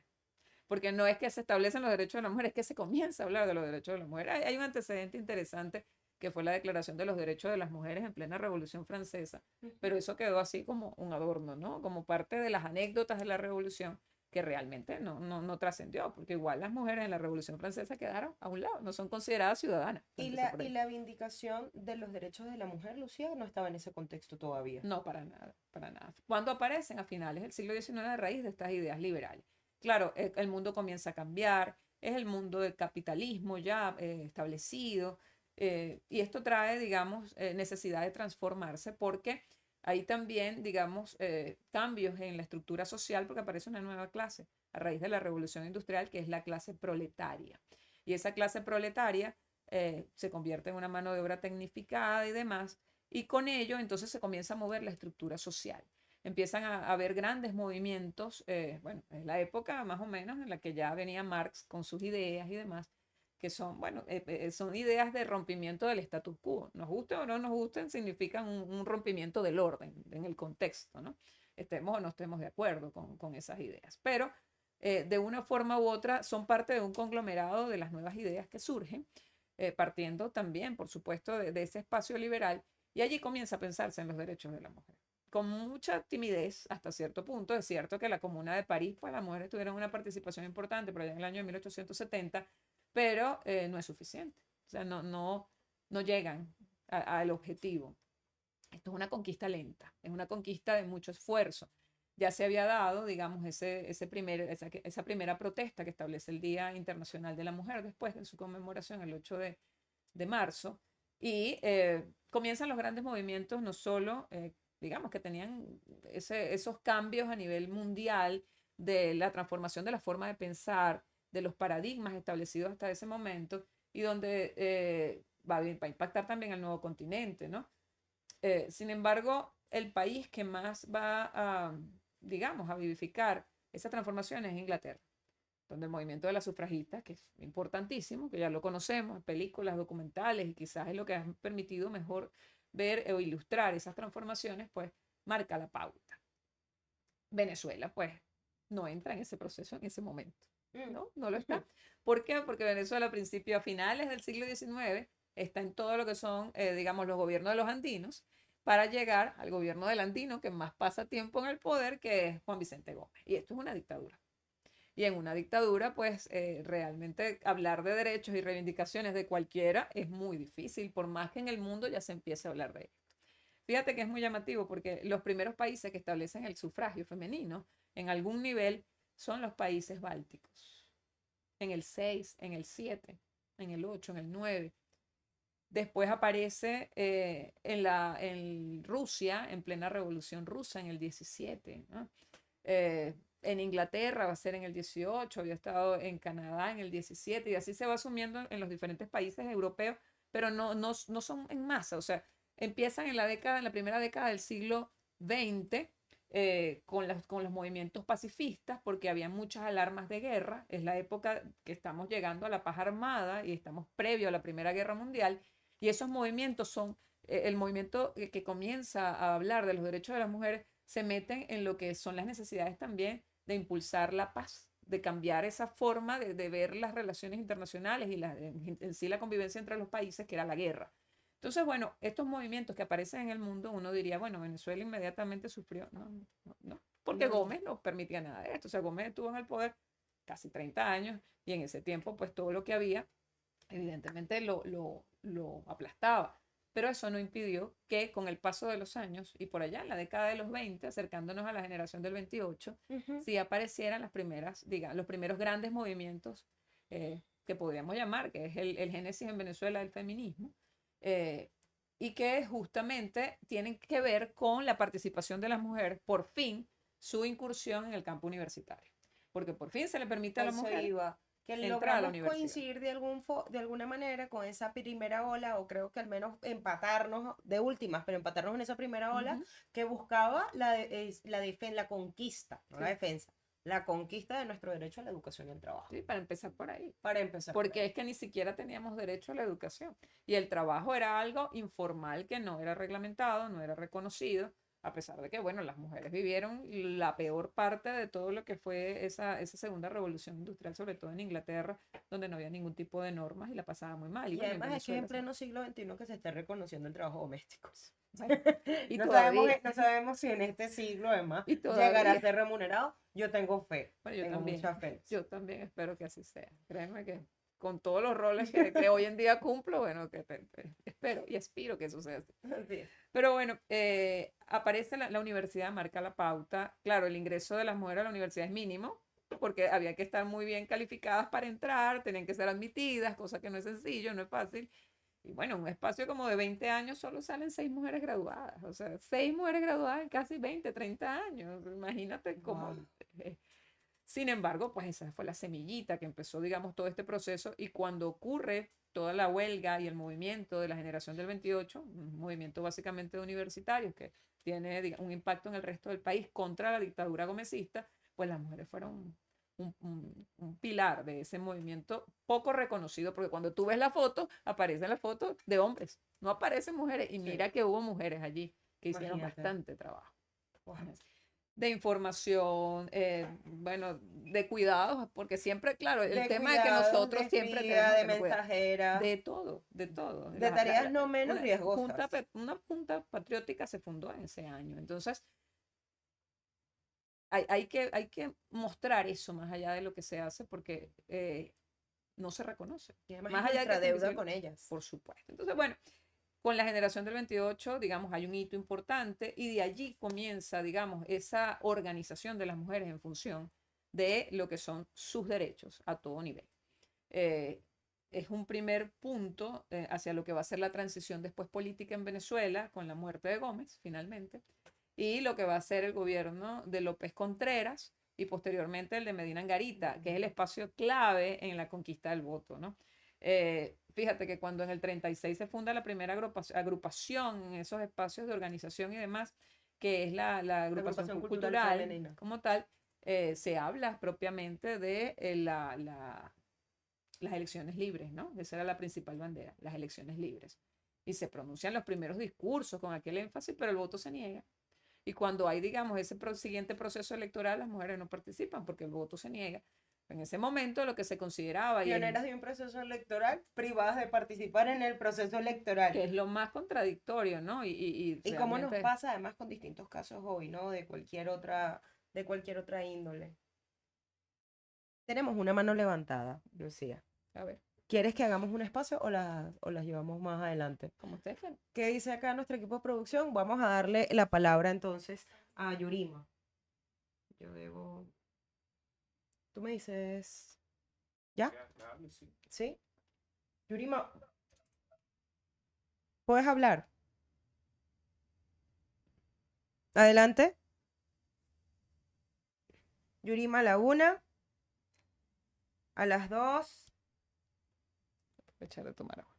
Porque no es que se establecen los derechos de la mujer, es que se comienza a hablar de los derechos de la mujer. Hay un antecedente interesante que fue la Declaración de los Derechos de las Mujeres en plena Revolución Francesa, pero eso quedó así como un adorno, ¿no? Como parte de las anécdotas de la Revolución que realmente no trascendió, porque igual las mujeres en la Revolución Francesa quedaron a un lado, no son consideradas ciudadanas. Y la vindicación de los derechos de la mujer, Lucía, no estaba en ese contexto todavía. No, para nada, para nada. Cuando aparecen a finales del siglo XIX a raíz de estas ideas liberales. Claro, el mundo comienza a cambiar, es el mundo del capitalismo ya establecido, y esto trae, digamos, necesidad de transformarse porque hay también, digamos, cambios en la estructura social porque aparece una nueva clase a raíz de la revolución industrial que es la clase proletaria. Y esa clase proletaria se convierte en una mano de obra tecnificada y demás, y con ello entonces se comienza a mover la estructura social. Empiezan a haber grandes movimientos, bueno, es la época más o menos en la que ya venía Marx con sus ideas y demás, que son, bueno, son ideas de rompimiento del status quo. Nos gusten o no nos gusten, significan un rompimiento del orden en el contexto, ¿no? Estemos o no estemos de acuerdo con esas ideas. Pero de una forma u otra son parte de un conglomerado de las nuevas ideas que surgen, partiendo también, por supuesto, de ese espacio liberal, y allí comienza a pensarse en los derechos de la mujer. Con mucha timidez hasta cierto punto. Es cierto que la Comuna de París, pues las mujeres tuvieron una participación importante por allá en el año de 1870, pero no es suficiente. O sea, no llegan al objetivo. Esto es una conquista lenta, es una conquista de mucho esfuerzo. Ya se había dado, digamos, esa primera protesta que establece el Día Internacional de la Mujer después de su conmemoración el 8 de marzo, y comienzan los grandes movimientos, no solo, digamos, que tenían esos cambios a nivel mundial de la transformación de la forma de pensar, de los paradigmas establecidos hasta ese momento, y donde va a impactar también al nuevo continente, ¿no? Sin embargo, el país que más va a, digamos, a vivificar esa transformación es Inglaterra, donde el movimiento de las sufragistas, que es importantísimo, que ya lo conocemos, películas, documentales, y quizás es lo que ha permitido mejor ver o ilustrar esas transformaciones, pues marca la pauta. Venezuela, pues, no entra en ese proceso en ese momento, ¿no? No lo está. ¿Por qué? Porque Venezuela, a finales del siglo XIX, está en todo lo que son, digamos, los gobiernos de los andinos, para llegar al gobierno del andino que más pasa tiempo en el poder, que es Juan Vicente Gómez. Y esto es una dictadura. Y en una dictadura, pues realmente hablar de derechos y reivindicaciones de cualquiera es muy difícil, por más que en el mundo ya se empiece a hablar de esto. Fíjate que es muy llamativo porque los primeros países que establecen el sufragio femenino en algún nivel son los países bálticos. En el 6, en el 7, en el 8, en el 9. Después aparece en Rusia, en plena revolución rusa, en el 17, ¿no? En Inglaterra va a ser en el 18, había estado en Canadá en el 17, y así se va asumiendo en los diferentes países europeos, pero no son en masa. O sea, empiezan en la primera década del siglo XX, con los movimientos pacifistas, porque había muchas alarmas de guerra. Es la época que estamos llegando a la paz armada y estamos previo a la Primera Guerra Mundial. Y esos movimientos son, el movimiento que comienza a hablar de los derechos de las mujeres, se meten en lo que son las necesidades también de impulsar la paz, de cambiar esa forma de ver las relaciones internacionales y en sí la convivencia entre los países, que era la guerra. Entonces, bueno, estos movimientos que aparecen en el mundo, uno diría, bueno, Venezuela inmediatamente sufrió. No, no, no, porque No. Gómez no permitía nada de esto. O sea, Gómez estuvo en el poder casi 30 años y en ese tiempo, pues todo lo que había, evidentemente lo aplastaba. Pero eso no impidió que con el paso de los años y por allá en la década de los 20, acercándonos a la generación del 28, sí aparecieran las primeras, digamos, los primeros grandes movimientos que podríamos llamar, que es el génesis en Venezuela del feminismo, eh, y que justamente tienen que ver con la participación de las mujeres, por fin, su incursión en el campo universitario. Porque por fin se le permite a la mujer iba. Que entrar a la logramos universidad. coincidir de alguna manera con esa primera ola, o creo que al menos empatarnos de últimas, pero empatarnos en esa primera ola que buscaba la conquista, no la Sí. defensa, la conquista de nuestro derecho a la educación y al trabajo. Sí, para empezar por ahí. Para empezar. por Porque ahí. es que ni siquiera teníamos derecho a la educación. Y el trabajo era algo informal que no era reglamentado, no era reconocido, a pesar de que, bueno, las mujeres vivieron la peor parte de todo lo que fue esa segunda revolución industrial, sobre todo en Inglaterra, donde no había ningún tipo de normas y la pasaba muy mal. Y bueno, en además es que es en Venezuela, pleno siglo XXI que se esté reconociendo el trabajo doméstico. bueno, y No todavía, no sabemos si en este siglo, además, y llegará a todavía. ser remunerado. Yo tengo fe, Bueno, tengo mucha fe. yo también espero que así sea. Créeme que con todos los roles que hoy en día cumplo, bueno, espero y aspiro que suceda así. Así es. Pero bueno, aparece la universidad, marca la pauta. Claro, el ingreso de las mujeres a la universidad es mínimo, porque había que estar muy bien calificadas para entrar, tenían que ser admitidas, cosa que no es sencillo, no es fácil. Y bueno, un espacio como de 20 años solo salen 6 mujeres graduadas. O sea, 6 mujeres graduadas en casi 20, 30 años. Imagínate cómo... Wow. Sin embargo, pues esa fue la semillita que empezó, digamos, todo este proceso y cuando ocurre toda la huelga y el movimiento de la generación del 28, un movimiento básicamente de universitarios que tiene un impacto en el resto del país contra la dictadura gomecista, pues las mujeres fueron un pilar de ese movimiento poco reconocido, porque cuando tú ves la foto, aparecen las fotos de hombres, no aparecen mujeres, y mira que hubo mujeres allí que hicieron Imagínate. bastante trabajo. Wow. De información, bueno, de cuidados, porque siempre, claro, el De tema es que cuidados, nosotros de siempre espía, tenemos de que cuidar mensajera, de todo, de todo. de tareas no menos riesgosas. Una junta patriótica se fundó en ese año, entonces hay que mostrar eso más allá de lo que se hace, porque no se reconoce. Y además Más es allá de que nuestra sea deuda invisible, con ellas. por supuesto. Entonces, bueno, con la generación del 28, digamos, hay un hito importante y de allí comienza, digamos, esa organización de las mujeres en función de lo que son sus derechos a todo nivel. Es un primer punto hacia lo que va a ser la transición después política en Venezuela con la muerte de Gómez, finalmente, y lo que va a ser el gobierno de López Contreras y posteriormente el de Medina Angarita, que es el espacio clave en la conquista del voto, ¿no? Fíjate que cuando en el 36 se funda la primera agrupación en esos espacios de organización y demás, que es la agrupación cultural femenina. como tal, se habla propiamente de las elecciones libres, ¿no? Esa era la principal bandera, las elecciones libres. Y se pronuncian los primeros discursos con aquel énfasis, pero el voto se niega. Y cuando hay, digamos, ese siguiente proceso electoral, las mujeres no participan porque el voto se niega. En ese momento lo que se consideraba Pioneras de un proceso electoral, privadas de participar en el proceso electoral. que es lo más contradictorio, ¿no? Y cómo nos pasa además con distintos casos hoy, ¿no? De cualquier otra índole. Tenemos una mano levantada, Lucía. A ver, ¿Quieres que hagamos un espacio o las llevamos más adelante? como ustedes quieran. ¿Qué dice acá nuestro equipo de producción? Vamos a darle la palabra entonces a Yurima. Yo debo... Tú me dices... ¿Ya? ¿Sí? Yurima, ¿puedes hablar? Adelante. Yurima a la 1, a las 2. Echarle a tomar agua.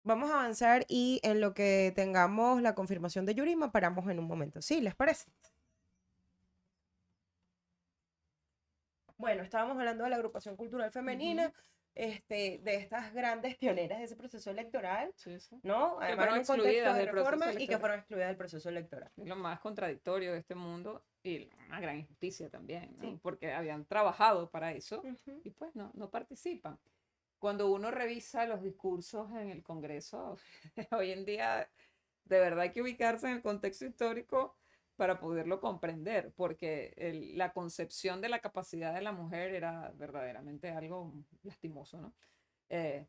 vamos a avanzar y en lo que tengamos la confirmación de Yurima, paramos en un momento. ¿Sí? ¿Les parece? Bueno, estábamos hablando de la agrupación cultural femenina, de estas grandes pioneras de ese proceso electoral, Sí, sí. ¿no? Que Además, fueron en un contexto excluidas de del proceso reforma y que electoral. fueron excluidas del proceso electoral. Es lo más contradictorio de este mundo y una gran injusticia también, ¿no? Sí. Porque habían trabajado para eso Ujú. y pues no participan. Cuando uno revisa los discursos en el Congreso, hoy en día de verdad hay que ubicarse en el contexto histórico para poderlo comprender, porque la concepción de la capacidad de la mujer era verdaderamente algo lastimoso, ¿no?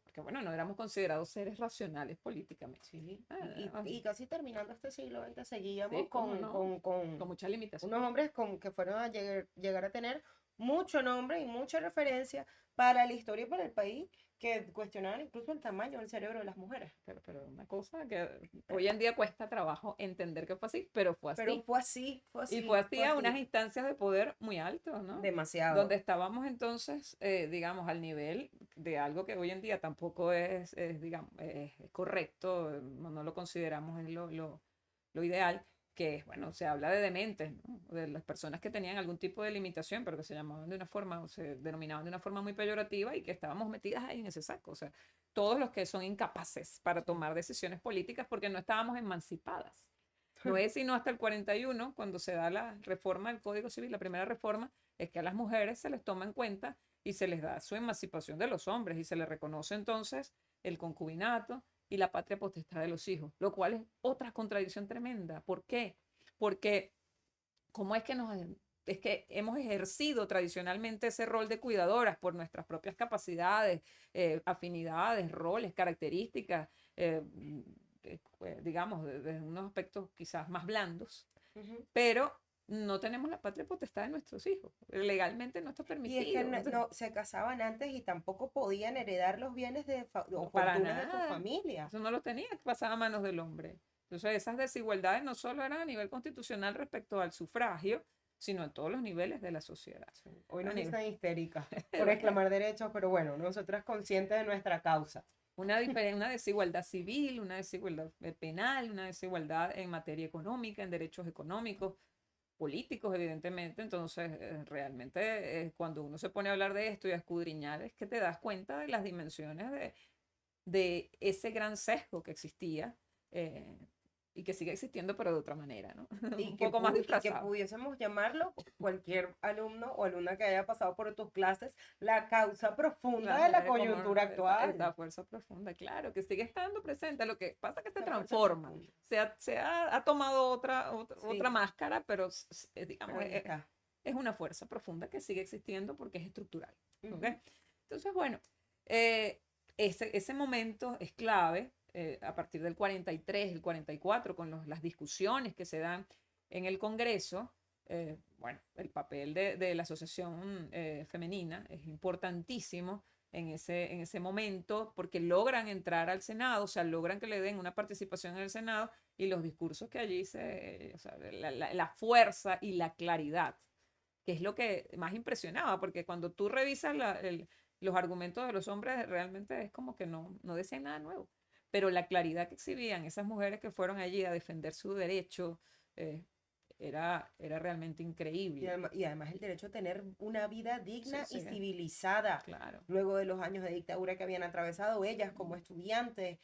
Porque bueno, no éramos considerados seres racionales políticamente. Sí, Ah, y casi terminando este siglo XX seguíamos sí, cómo no, con con muchas limitaciones. unos hombres que fueron a llegar a tener mucho nombre y mucha referencia para la historia y para el país, que cuestionaban incluso el tamaño del cerebro de las mujeres. Pero una cosa que hoy en día cuesta trabajo entender que fue así, pero fue Pero así. fue así, fue Y así, fue así fue a unas así. instancias de poder muy altos, ¿no? Donde Demasiado. estábamos entonces, digamos, al nivel de algo que hoy en día tampoco digamos, es correcto, no lo consideramos es lo ideal, que es, bueno, se habla de dementes, ¿no? De las personas que tenían algún tipo de limitación, pero que se llamaban de una forma, o se denominaban de una forma muy peyorativa y que estábamos metidas ahí en ese saco. O sea, todos los que son incapaces para tomar decisiones políticas porque no estábamos emancipadas. No es sino hasta el 41, cuando se da la reforma del Código Civil, la primera reforma, es que a las mujeres se les toma en cuenta y se les da su emancipación de los hombres y se les reconoce entonces el concubinato y la patria potestad de los hijos, lo cual es otra contradicción tremenda. ¿Por qué? Porque ¿cómo es que es que hemos ejercido tradicionalmente ese rol de cuidadoras por nuestras propias capacidades, afinidades, roles, características, digamos, de unos aspectos quizás más blandos, Ujú. pero no tenemos la patria potestad de nuestros hijos. Legalmente no está Y es que permitido. se casaban antes y tampoco podían heredar los bienes o No, para fortunas de su nada. familia. Eso no lo tenía que pasar a manos del hombre. Entonces, esas desigualdades no solo eran a nivel constitucional respecto al sufragio, sino en todos los niveles de la sociedad. Hoy A nos nivel, dicen histéricas por bueno, reclamar derechos, pero bueno, nosotras conscientes de nuestra causa. una desigualdad civil, una desigualdad penal, una desigualdad en materia económica, en derechos económicos, políticos, evidentemente. Entonces, realmente, cuando uno se pone a hablar de esto y a escudriñar, es que te das cuenta de las dimensiones de ese gran sesgo que existía eh, y que sigue existiendo, pero de otra manera, ¿no? Un poco más Y que disfrazado. pudiésemos llamarlo, cualquier alumno o alumna que haya pasado por tus clases, la causa profunda de la Como coyuntura esa actual. fuerza profunda, claro, que sigue estando presente. Lo que pasa es que se Esa fuerza transforma, profunda. ha tomado otra Sí, máscara, pero pero digamos, ahí está. es una fuerza profunda que sigue existiendo porque es estructural. ¿Ok? Ujú. Entonces, bueno, ese momento es clave a partir del 43, el 44, con las discusiones que se dan en el Congreso. Bueno, el papel de la asociación femenina es importantísimo en ese momento porque logran entrar al Senado, o sea, logran que le den una participación en el Senado y los discursos que allí o sea, la fuerza y la claridad, que es lo que más impresionaba, porque cuando tú revisas los argumentos de los hombres, realmente es como que no decían nada nuevo. Pero la claridad que exhibían esas mujeres que fueron allí a defender su derecho eh, era realmente increíble. Y además el derecho a tener una vida Sí, digna y sí, civilizada. claro. Luego de los años de dictadura que habían atravesado ellas como estudiantes,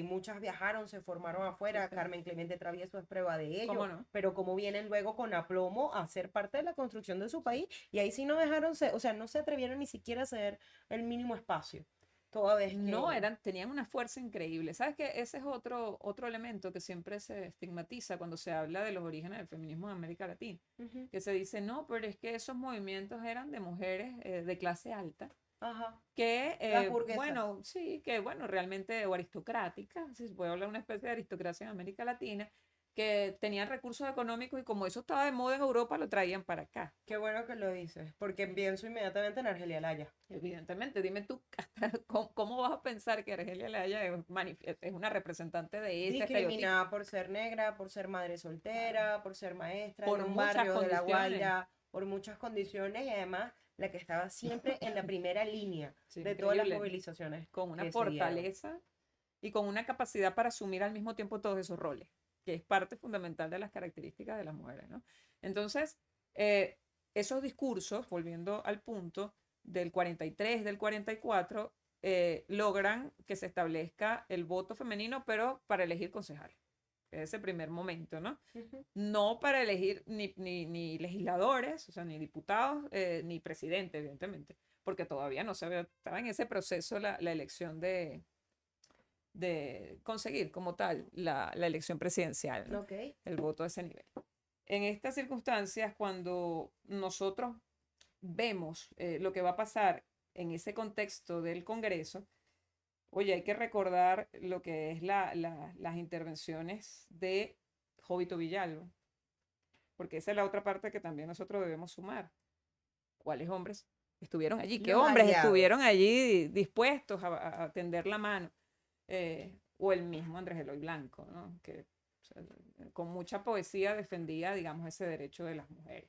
muchas viajaron, se formaron Sí, afuera. sí. Carmen Clemente Travieso es prueba de ¿Cómo ello, no? pero como vienen luego con aplomo a ser parte de la construcción de su país, y ahí sí no dejaron, o sea, no se atrevieron ni siquiera a ceder el mínimo espacio. Toda vez No, que... tenían una fuerza increíble. ¿Sabes qué? Ese es otro elemento que siempre se estigmatiza cuando se habla de los orígenes del feminismo en América Latina. Ujú. Que se dice, no, pero es que esos movimientos eran de mujeres de clase alta, Ajá, que, las burguesas. bueno, sí, que, bueno, realmente, o aristocráticas, si se puede hablar de una especie de aristocracia en América Latina, que tenían recursos económicos y como eso estaba de moda en Europa, lo traían para acá. Qué bueno que lo dices, porque pienso inmediatamente en Argelia Laya. Evidentemente, dime tú, ¿cómo vas a pensar que Argelia Laya es una representante de ese estereotipo? Discriminada por ser negra, por ser madre Claro. soltera, por ser maestra en Por un muchas barrio de La condiciones. Guaira, por muchas condiciones y además la que estaba siempre en la primera línea Sí, de todas las increíble. movilizaciones Con una que se dieron. fortaleza y con una capacidad para asumir al mismo tiempo todos esos roles, que es parte fundamental de las características de las mujeres, ¿no? Entonces, esos discursos, volviendo al punto del 43, del 44, logran que se establezca el voto femenino, pero para elegir concejales. Es ese primer momento, ¿no? No para elegir ni legisladores, o sea, ni diputados, ni presidente, evidentemente, porque todavía no se había, estaba en ese proceso la elección de conseguir como tal la elección presidencial, ¿no? Ok. El voto a ese nivel. En estas circunstancias, cuando nosotros vemos lo que va a pasar en ese contexto del Congreso, oye, hay que recordar lo que es las intervenciones de Jovito Villalba, porque esa es la otra parte que también nosotros debemos sumar. ¿Cuáles hombres estuvieron allí? ¿Qué Los hombres estuvieron aliados. allí dispuestos a tender la mano? O el mismo Andrés Eloy Blanco, ¿no? Que o sea, con mucha poesía defendía, digamos, ese derecho de las mujeres.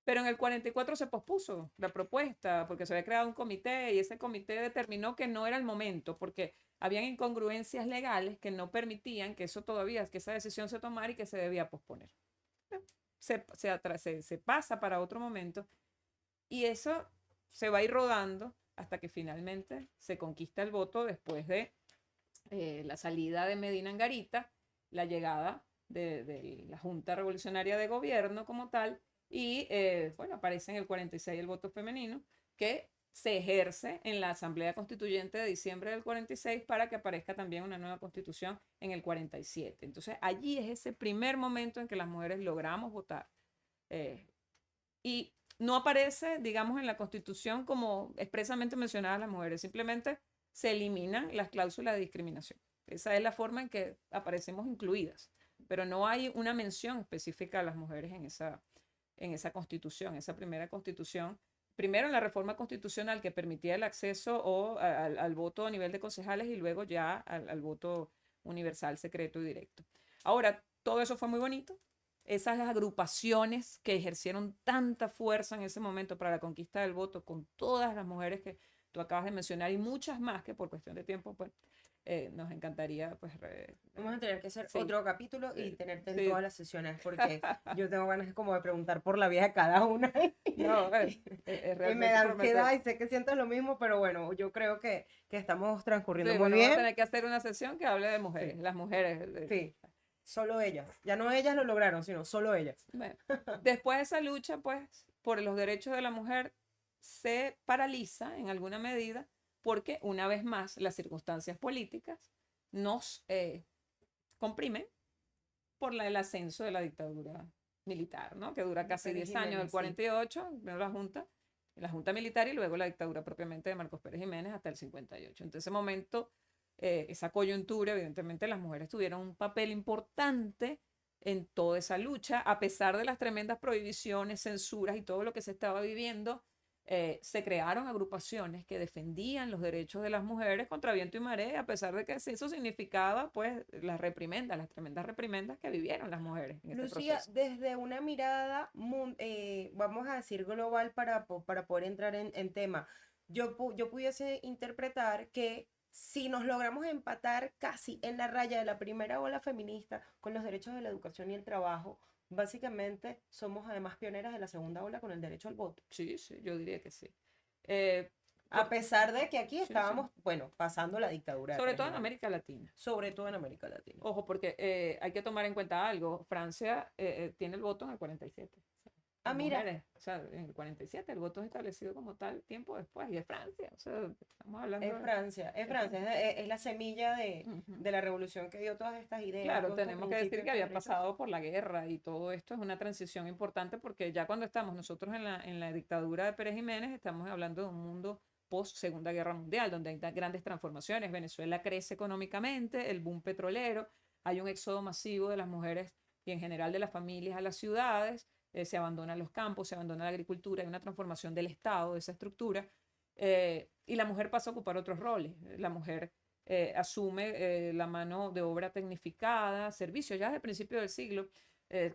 Pero en el 44 se pospuso la propuesta porque se había creado un comité y ese comité determinó que no era el momento porque habían incongruencias legales que no permitían que eso todavía, que esa decisión se tomara y que se debía posponer. Se pasa para otro momento y eso se va a ir rodando hasta que finalmente se conquista el voto después de la salida de Medina Angarita, la llegada de la Junta Revolucionaria de Gobierno como tal, y bueno, aparece en el 46 el voto femenino, que se ejerce en la Asamblea Constituyente de diciembre del 46 para que aparezca también una nueva constitución en el 47. Entonces allí es ese primer momento en que las mujeres logramos votar. Y no aparece, digamos, en la Constitución como expresamente mencionadas las mujeres, simplemente se eliminan las cláusulas de discriminación. Esa es la forma en que aparecemos incluidas, pero no hay una mención específica a las mujeres en esa constitución, esa primera constitución. Primero en la reforma constitucional que permitía el acceso al voto a nivel de concejales y luego ya al voto universal, secreto y directo. Ahora, todo eso fue muy bonito. Esas agrupaciones que ejercieron tanta fuerza en ese momento para la conquista del voto, con todas las mujeres que tú acabas de mencionar y muchas más que por cuestión de tiempo, pues nos encantaría, pues, Vamos a tener que hacer sí, otro capítulo y tenerte en sí. todas las sesiones porque yo tengo ganas como de preguntar por la vida de cada una. No, es Y me realmente da ansiedad prometedor. y sé que siento lo mismo, pero bueno, yo creo que estamos transcurriendo Sí, muy bueno, vamos a bien. tener que hacer una sesión que hable de mujeres, Sí, las mujeres. sí, solo ellas. Ya no ellas lo lograron, sino solo ellas. Bueno, después de esa lucha, pues, por los derechos de la mujer se paraliza en alguna medida porque, una vez más, las circunstancias políticas nos comprimen por el ascenso de la dictadura militar, ¿no? Que dura De casi Pérez 10 años, del Jiménez, sí. 48, primero la junta militar y luego la dictadura propiamente de Marcos Pérez Jiménez hasta el 58. En ese momento, esa coyuntura, evidentemente las mujeres tuvieron un papel importante en toda esa lucha, a pesar de las tremendas prohibiciones, censuras y todo lo que se estaba viviendo. Se crearon agrupaciones que defendían los derechos de las mujeres contra viento y marea, a pesar de que eso significaba pues las reprimendas, las tremendas reprimendas que vivieron las mujeres en este Lucía, proceso. desde una mirada, vamos a decir global para poder entrar en tema, yo pudiese interpretar que si nos logramos empatar casi en la raya de la primera ola feminista con los derechos de la educación y el trabajo, básicamente somos además pioneras de la segunda ola con el derecho al voto. Sí, sí, yo diría que sí. Eh, A por- pesar de que aquí sí, sí. estábamos, bueno, pasando la dictadura de Sobre Pérez todo en Jiménez, América Latina. sobre todo en América Latina. Ojo, porque hay que tomar en cuenta algo. Francia tiene el voto en el 47. Ah, Las mira, mujeres, o sea, en el 47 el voto es establecido como tal tiempo después y es Francia. O sea, estamos hablando Es de Francia. Francia, es la semilla Ujú. de la revolución que dio todas estas ideas, Claro, todos estos tenemos que decir principios, que estos había derechos. pasado por la guerra y todo esto es una transición importante porque ya cuando estamos nosotros en la dictadura de Pérez Jiménez, estamos hablando de un mundo post Segunda Guerra Mundial, donde hay grandes transformaciones. Venezuela crece económicamente, el boom petrolero, hay un éxodo masivo de las mujeres y en general de las familias a las ciudades, se abandonan los campos, se abandona la agricultura, hay una transformación del Estado, de esa estructura, y la mujer pasa a ocupar otros roles. La mujer asume la mano de obra tecnificada, servicios, ya desde el principio del siglo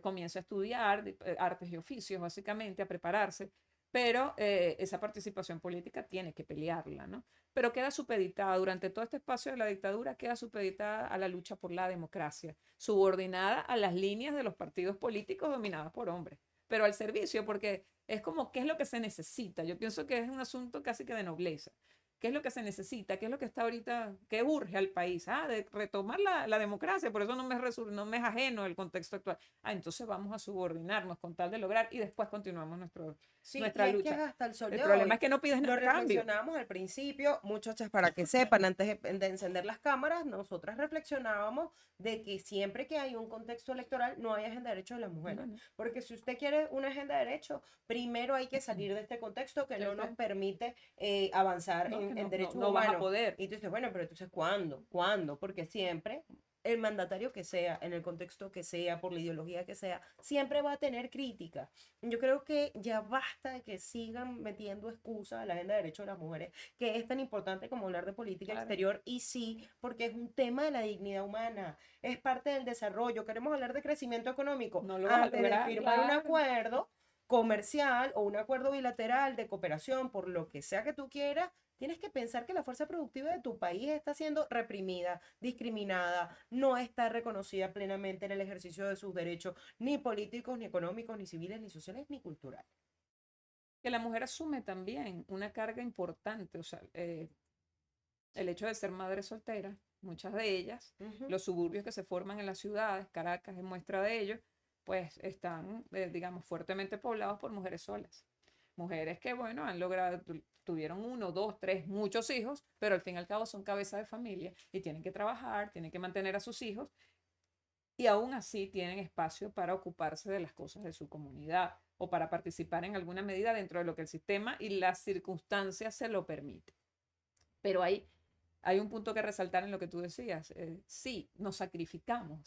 comienza a estudiar artes y oficios, básicamente, a prepararse. pero esa participación política tiene que pelearla, ¿no? Pero queda supeditada, durante todo este espacio de la dictadura, queda supeditada a la lucha por la democracia, subordinada a las líneas de los partidos políticos dominados por hombres, pero al servicio, porque es como, ¿qué es lo que se necesita? Yo pienso que es un asunto casi que de nobleza. ¿Qué es lo que se necesita? ¿Qué es lo que está ahorita, qué urge al país? Ah, de retomar la democracia, por eso no me es ajeno el contexto actual. Ah, entonces vamos a subordinarnos con tal de lograr y después continuamos Sí, y nuestra es que lucha. hasta el sol El de problema hoy, es que no pides lo nada a cambio. reflexionábamos al principio, muchachas, para que sepan, antes de encender las cámaras, nosotras reflexionábamos de que siempre que hay un contexto electoral no hay agenda de derechos de las No, mujeres. no. Porque si usted quiere una agenda de derechos, primero hay que salir de este contexto que Sí, no nos sí. permite avanzar No, que en derechos no vas a humanos. poder. Y tú dices, bueno, pero entonces, ¿cuándo? ¿Cuándo? Porque siempre el mandatario que sea, en el contexto que sea, por la ideología que sea, siempre va a tener crítica. Yo creo que ya basta de que sigan metiendo excusas a la agenda de derechos de las mujeres, que es tan importante como hablar de política Claro. exterior, y sí, porque es un tema de la dignidad humana, es parte del desarrollo. Queremos hablar de crecimiento económico. No lo vas a Antes de lograr, firmar un claro. acuerdo comercial o un acuerdo bilateral de cooperación, por lo que sea que tú quieras, tienes que pensar que la fuerza productiva de tu país está siendo reprimida, discriminada, no está reconocida plenamente en el ejercicio de sus derechos, ni políticos, ni económicos, ni civiles, ni sociales, ni culturales. Que la mujer asume también una carga importante, o sea, el hecho de ser madre soltera, muchas de ellas, Ujú. los suburbios que se forman en las ciudades, Caracas es muestra de ello, pues están, digamos, fuertemente poblados por mujeres solas. Mujeres que, bueno, han logrado, tuvieron uno, dos, tres, muchos hijos, pero al fin y al cabo son cabeza de familia y tienen que trabajar, tienen que mantener a sus hijos y aún así tienen espacio para ocuparse de las cosas de su comunidad o para participar en alguna medida dentro de lo que el sistema y las circunstancias se lo permiten. Pero hay un punto que resaltar en lo que tú decías. Sí, nos sacrificamos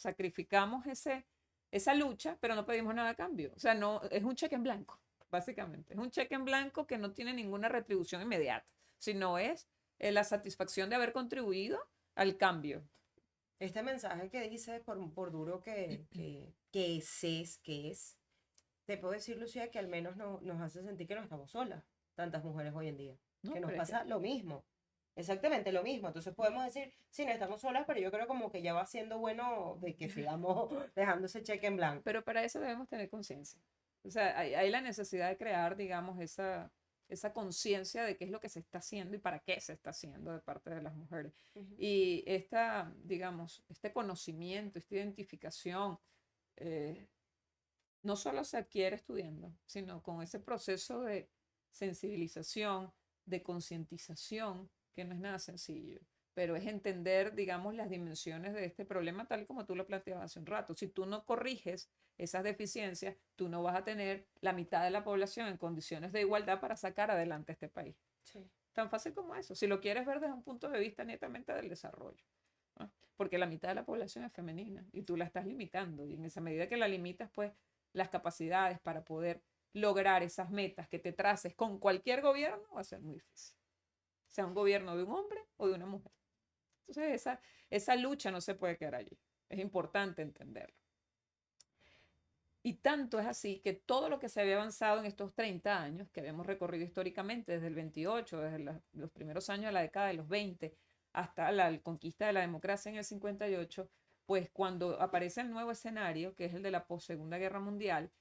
esa lucha, pero no pedimos nada a cambio. O sea, no, es un cheque en blanco, básicamente. Es un cheque en blanco que no tiene ninguna retribución inmediata, sino es la satisfacción de haber contribuido al cambio. Este mensaje que dice, por duro que es, te puedo decir, Lucía, que al menos nos hace sentir que no estamos solas, tantas mujeres hoy en día, que ¿No? nos Pero es que pasa lo mismo, exactamente lo mismo. Entonces podemos decir, sí, no estamos solas, pero yo creo como que ya va siendo bueno de que sigamos dejando ese cheque en blanco. Pero para eso debemos tener conciencia. O sea, hay la necesidad de crear, digamos, esa conciencia de qué es lo que se está haciendo y para qué se está haciendo de parte de las mujeres. Ujú. Y esta, digamos, este conocimiento, esta identificación, eh, no solo se adquiere estudiando, sino con ese proceso de sensibilización, de concientización, que no es nada sencillo, pero es entender, digamos, las dimensiones de este problema tal como tú lo planteabas hace un rato. Si tú no corriges esas deficiencias, tú no vas a tener la mitad de la población en condiciones de igualdad para sacar adelante este país. Sí. Tan fácil como eso, si lo quieres ver desde un punto de vista netamente del desarrollo. ¿No? Porque la mitad de la población es femenina y tú la estás limitando y en esa medida que la limitas, pues las capacidades para poder lograr esas metas que te traces con cualquier gobierno va a ser muy difícil, sea un gobierno de un hombre o de una mujer. Entonces esa lucha no se puede quedar allí, es importante entenderlo. Y tanto es así que todo lo que se había avanzado en estos 30 años, que habíamos recorrido históricamente desde el 28, desde los primeros años de la década de los 20, hasta la conquista de la democracia en el 58, pues cuando aparece el nuevo escenario, que es el de la post-segunda guerra mundial,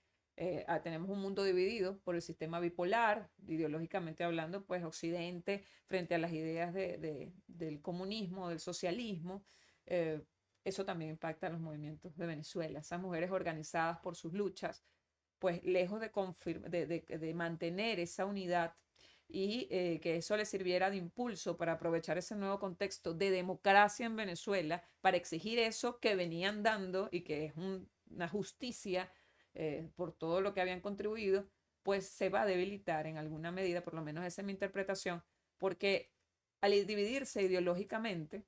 tenemos un mundo dividido por el sistema bipolar, ideológicamente hablando, pues Occidente frente a las ideas del comunismo, del socialismo, eh, eso también impacta a los movimientos de Venezuela. Esas mujeres organizadas por sus luchas, pues lejos de mantener esa unidad y que eso les sirviera de impulso para aprovechar ese nuevo contexto de democracia en Venezuela, para exigir eso que venían dando y que es una justicia por todo lo que habían contribuido, pues se va a debilitar en alguna medida, por lo menos esa es mi interpretación, porque al dividirse ideológicamente,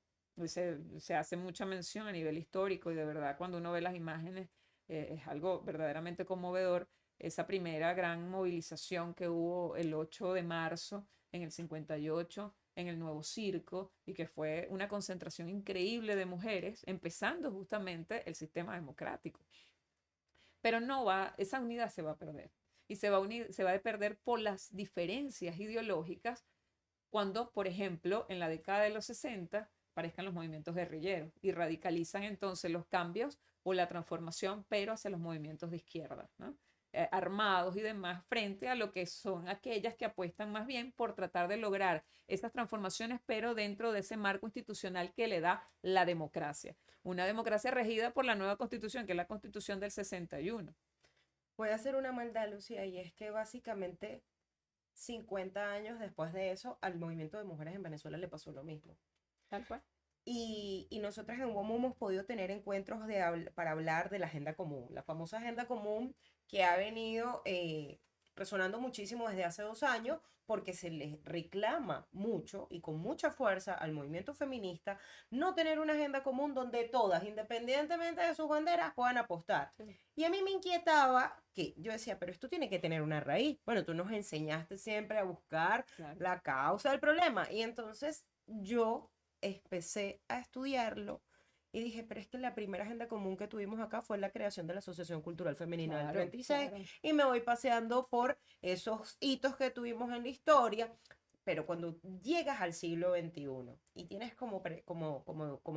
se hace mucha mención a nivel histórico y de verdad cuando uno ve las imágenes es algo verdaderamente conmovedor. Esa primera gran movilización que hubo el 8 de marzo en el 58 en el Nuevo Circo y que fue una concentración increíble de mujeres, empezando justamente el sistema democrático. Pero no va, esa unidad se va a perder. y se va a perder por las diferencias ideológicas cuando, por ejemplo, en la década de los 60 aparezcan los movimientos guerrilleros y radicalizan entonces los cambios o la transformación, pero hacia los movimientos de izquierda, ¿no? Armados y demás, frente a lo que son aquellas que apuestan más bien por tratar de lograr esas transformaciones, pero dentro de ese marco institucional que le da la democracia. Una democracia regida por la nueva constitución, que es la constitución del 61. Voy a hacer una maldad, Lucía, y es que básicamente 50 años después de eso, al movimiento de mujeres en Venezuela le pasó lo mismo. Tal cual. Y nosotras en WOMO hemos podido tener encuentros para hablar de la agenda común, la famosa agenda común que ha venido resonando muchísimo desde hace 2 años porque se les reclama mucho y con mucha fuerza al movimiento feminista no tener una agenda común donde todas, independientemente de sus banderas, puedan apostar. Sí. Y a mí me inquietaba que yo decía, pero esto tiene que tener una raíz. Bueno, tú nos enseñaste siempre a buscar Claro. la causa del problema y entonces yo empecé a estudiarlo y dije, pero es que la primera agenda común que tuvimos acá fue la creación de la Asociación Cultural Femenina del Claro, 36 claro. y me voy paseando por esos hitos que tuvimos en la historia, pero cuando llegas al siglo XXI y tienes como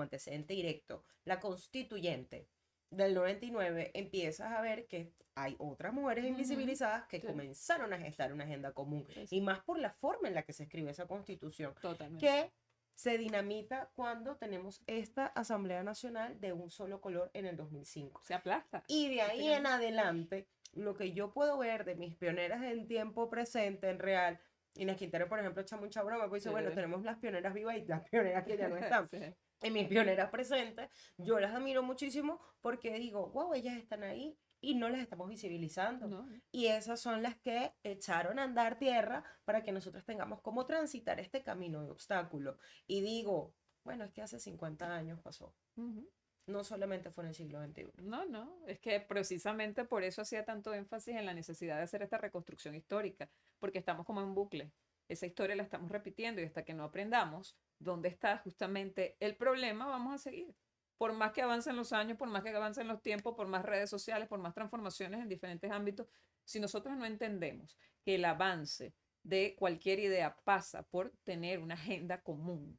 antecedente directo la constituyente del 99, empiezas a ver que hay otras mujeres invisibilizadas que Sí, comenzaron a gestar una agenda común sí, y sí, más por la forma en la que se escribe esa constitución totalmente. que se dinamita cuando tenemos esta Asamblea Nacional de un solo color en el 2005. Se aplasta. Y de ahí en prácticamente. adelante, lo que yo puedo ver de mis pioneras en tiempo presente, en real, Inés Quintero, por ejemplo, echa mucha broma, pues dice, bueno, Sí. tenemos las pioneras vivas y las pioneras que ya no están. Sí. En mis pioneras presentes, yo las admiro muchísimo porque digo, wow, ellas están ahí y no las estamos visibilizando. No, Y esas son las que echaron a andar tierra para que nosotros tengamos cómo transitar este camino de obstáculos. Y digo, bueno, es que hace 50 años pasó. ujú. No solamente fue en el siglo XXI. No, es que precisamente por eso hacía tanto énfasis en la necesidad de hacer esta reconstrucción histórica, porque estamos como en bucle. Esa historia la estamos repitiendo y hasta que no aprendamos dónde está justamente el problema, vamos a seguir. Por más que avancen los años, por más que avancen los tiempos, por más redes sociales, por más transformaciones en diferentes ámbitos, si nosotros no entendemos que el avance de cualquier idea pasa por tener una agenda común,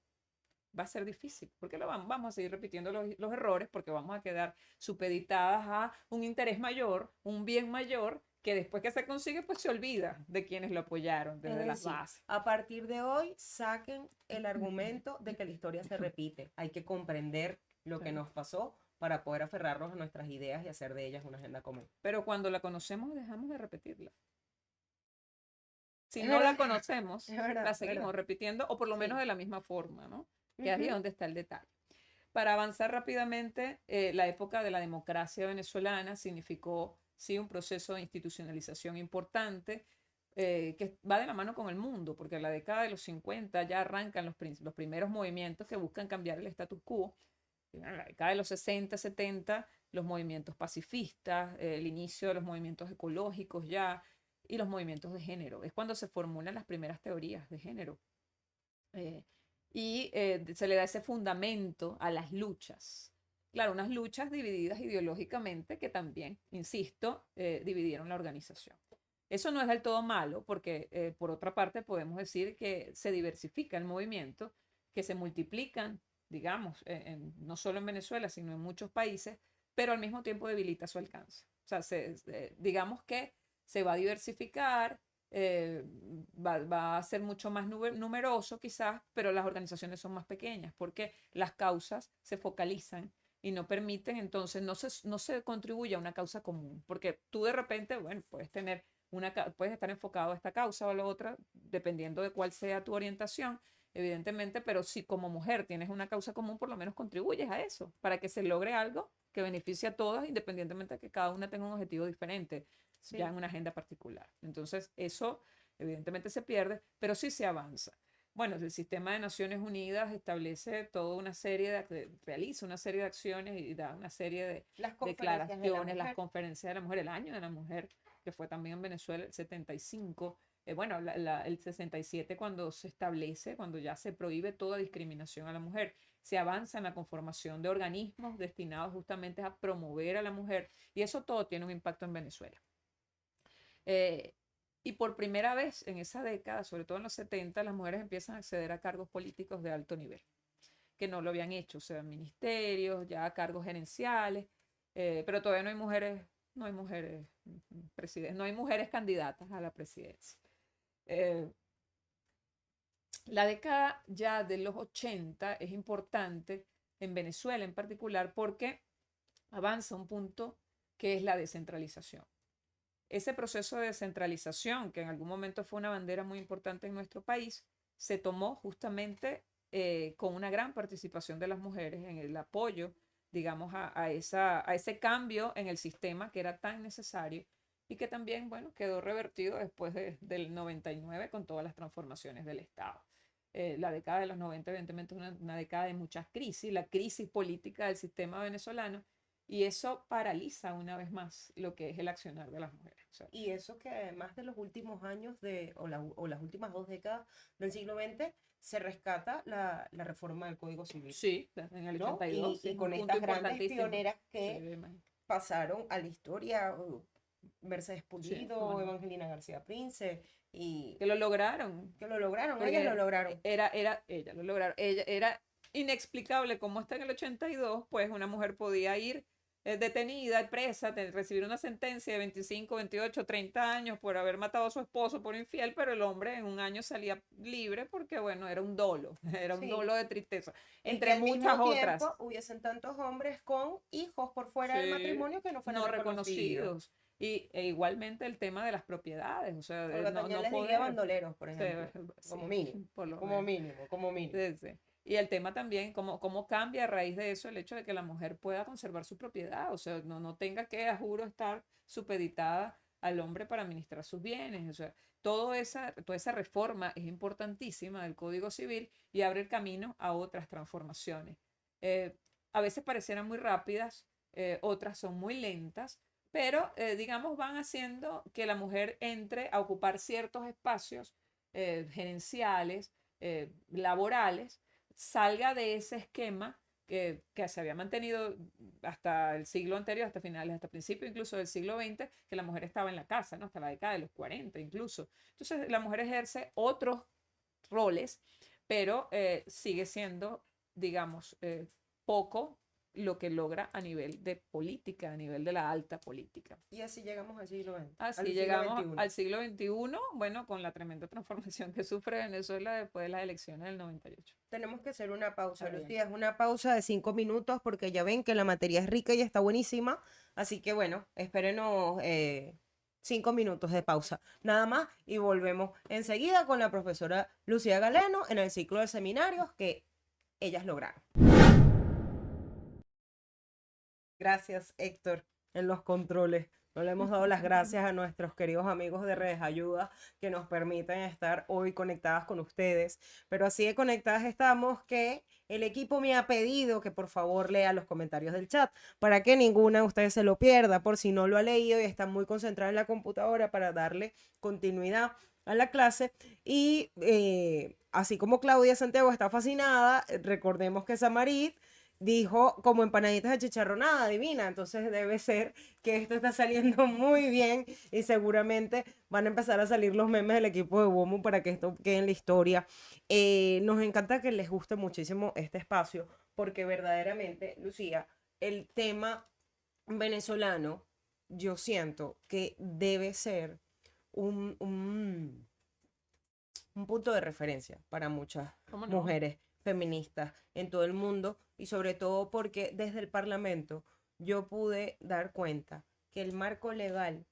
va a ser difícil, porque vamos a seguir repitiendo los errores, porque vamos a quedar supeditadas a un interés mayor, un bien mayor, que después que se consigue, pues se olvida de quienes lo apoyaron Es desde las decir, bases. a partir de hoy saquen el argumento de que la historia se repite. Hay que comprender lo que Sí. nos pasó para poder aferrarnos a nuestras ideas y hacer de ellas una agenda común. Pero cuando la conocemos, dejamos de repetirla. Si Es no la verdad, conocemos, es verdad, la es verdad. seguimos repitiendo, o por lo menos Sí. de la misma forma, ¿no? Que ahí es Ujú. donde está el detalle. Para avanzar rápidamente, la época de la democracia venezolana significó, sí, un proceso de institucionalización importante que va de la mano con el mundo, porque en la década de los 50 ya arrancan los primeros movimientos que buscan cambiar el status quo. En la década de los 60, 70, los movimientos pacifistas, el inicio de los movimientos ecológicos ya, y los movimientos de género. Es cuando se formulan las primeras teorías de género. Eh, se le da ese fundamento a las luchas. Claro, unas luchas divididas ideológicamente que también, insisto, dividieron la organización. Eso no es del todo malo porque, por otra parte, podemos decir que se diversifica el movimiento, que se multiplican, digamos, no solo en Venezuela, sino en muchos países, pero al mismo tiempo debilita su alcance. O sea, digamos que se va a diversificar, va a ser mucho más numeroso quizás, pero las organizaciones son más pequeñas porque las causas se focalizan y no permiten, entonces no se contribuye a una causa común, porque tú de repente, bueno, puedes estar enfocado a esta causa o a la otra, dependiendo de cuál sea tu orientación, evidentemente, pero si como mujer tienes una causa común, por lo menos contribuyes a eso, para que se logre algo que beneficie a todas, independientemente de que cada una tenga un objetivo diferente ya Sí. en una agenda particular. Entonces, eso evidentemente se pierde, pero sí se avanza. Bueno, el sistema de Naciones Unidas establece toda una serie realiza una serie de acciones y da una serie de Las conferencias de la declaraciones, las mujer. conferencias de la mujer, el año de la mujer, que fue también en Venezuela el 75, bueno, el 67 cuando se establece, cuando ya se prohíbe toda discriminación a la mujer, se avanza en la conformación de organismos destinados justamente a promover a la mujer y eso todo tiene un impacto en Venezuela. Eh, y por primera vez en esa década, sobre todo en los 70, las mujeres empiezan a acceder a cargos políticos de alto nivel, que no lo habían hecho, o sea, ministerios, ya cargos gerenciales, pero todavía no hay mujeres presidentes, no hay mujeres candidatas a la presidencia. Eh, la década ya de los 80 es importante en Venezuela en particular porque avanza un punto que es la descentralización. Ese proceso de descentralización, que en algún momento fue una bandera muy importante en nuestro país, se tomó justamente con una gran participación de las mujeres en el apoyo, digamos, a ese cambio en el sistema que era tan necesario y que también, bueno, quedó revertido después del 99 con todas las transformaciones del Estado. La década de los 90 evidentemente es una década de muchas crisis, la crisis política del sistema venezolano, y eso paraliza una vez más lo que es el accionar de las mujeres. O sea, Y eso que además de los últimos años o las últimas 2 décadas del siglo XX, se rescata la reforma del Código Civil, sí, en el ¿no? 82 sí Y es un con punto estas grandes importantísimo. pioneras Sí, que pasaron a la historia, Mercedes sí, cómo Pulido, no. Evangelina García Prince, y Que lo lograron, que lo lograron, ellas lo porque lograron. ella lo lograron. Ella, era inexplicable cómo hasta en el 82 pues una mujer podía ir detenida, presa, recibir una sentencia de 25, 28, 30 años por haber matado a su esposo por infiel, pero el hombre en un año salía libre porque, bueno, era un dolo, era un Sí. dolo de tristeza, Y que entre al muchas mismo otras. tiempo hubiesen tantos hombres con hijos por fuera del Sí, matrimonio que no fueran no reconocidos. reconocidos. E igualmente el tema de las propiedades, o sea, Olga no, Tañón no les diría poder. bandoleros, por Sí, ejemplo, como sí, mínimo, por lo como menos. mínimo, como mínimo. Sí, sí. Y el tema también, cómo cambia a raíz de eso el hecho de que la mujer pueda conservar su propiedad, o sea, no tenga que, a juro, estar supeditada al hombre para administrar sus bienes. O sea, toda esa reforma es importantísima del Código Civil y abre el camino a otras transformaciones. Eh, a veces parecieran muy rápidas, otras son muy lentas, pero digamos van haciendo que la mujer entre a ocupar ciertos espacios gerenciales, laborales, salga de ese esquema que se había mantenido hasta el siglo anterior, hasta finales, hasta principios incluso del siglo XX, que la mujer estaba en la casa, ¿no? Hasta la década de los 40 incluso. Entonces la mujer ejerce otros roles, pero sigue siendo, digamos, poco lo que logra a nivel de política, a nivel de la alta política. Y así llegamos al siglo XX, Así al siglo llegamos XXI. al siglo XXI, bueno, con la tremenda transformación que sufre Venezuela después de las elecciones del 98. Tenemos que hacer una pausa, Está bien. Lucía. Es una pausa de 5 minutos porque ya ven que la materia es rica y está buenísima. Así que bueno, espérenos 5 minutos de pausa. Nada más y volvemos enseguida con la profesora Lucía Galeno en el ciclo de seminarios que ellas lograron. Gracias, Héctor, en los controles. No le hemos dado las gracias a nuestros queridos amigos de Redes Ayuda que nos permiten estar hoy conectadas con ustedes. Pero así de conectadas estamos que el equipo me ha pedido que por favor lea los comentarios del chat para que ninguna de ustedes se lo pierda por si no lo ha leído y está muy concentrada en la computadora para darle continuidad a la clase. Y así como Claudia Santiago está fascinada, recordemos que Samarit dijo como empanaditas de chicharronada divina, entonces debe ser que esto está saliendo muy bien y seguramente van a empezar a salir los memes del equipo de WOMU para que esto quede en la historia. Nos encanta que les guste muchísimo este espacio porque verdaderamente, Lucía, el tema venezolano, yo siento que debe ser un un punto de referencia para muchas ¿Cómo no? mujeres feministas en todo el mundo y sobre todo porque desde el Parlamento yo pude dar cuenta que el marco legal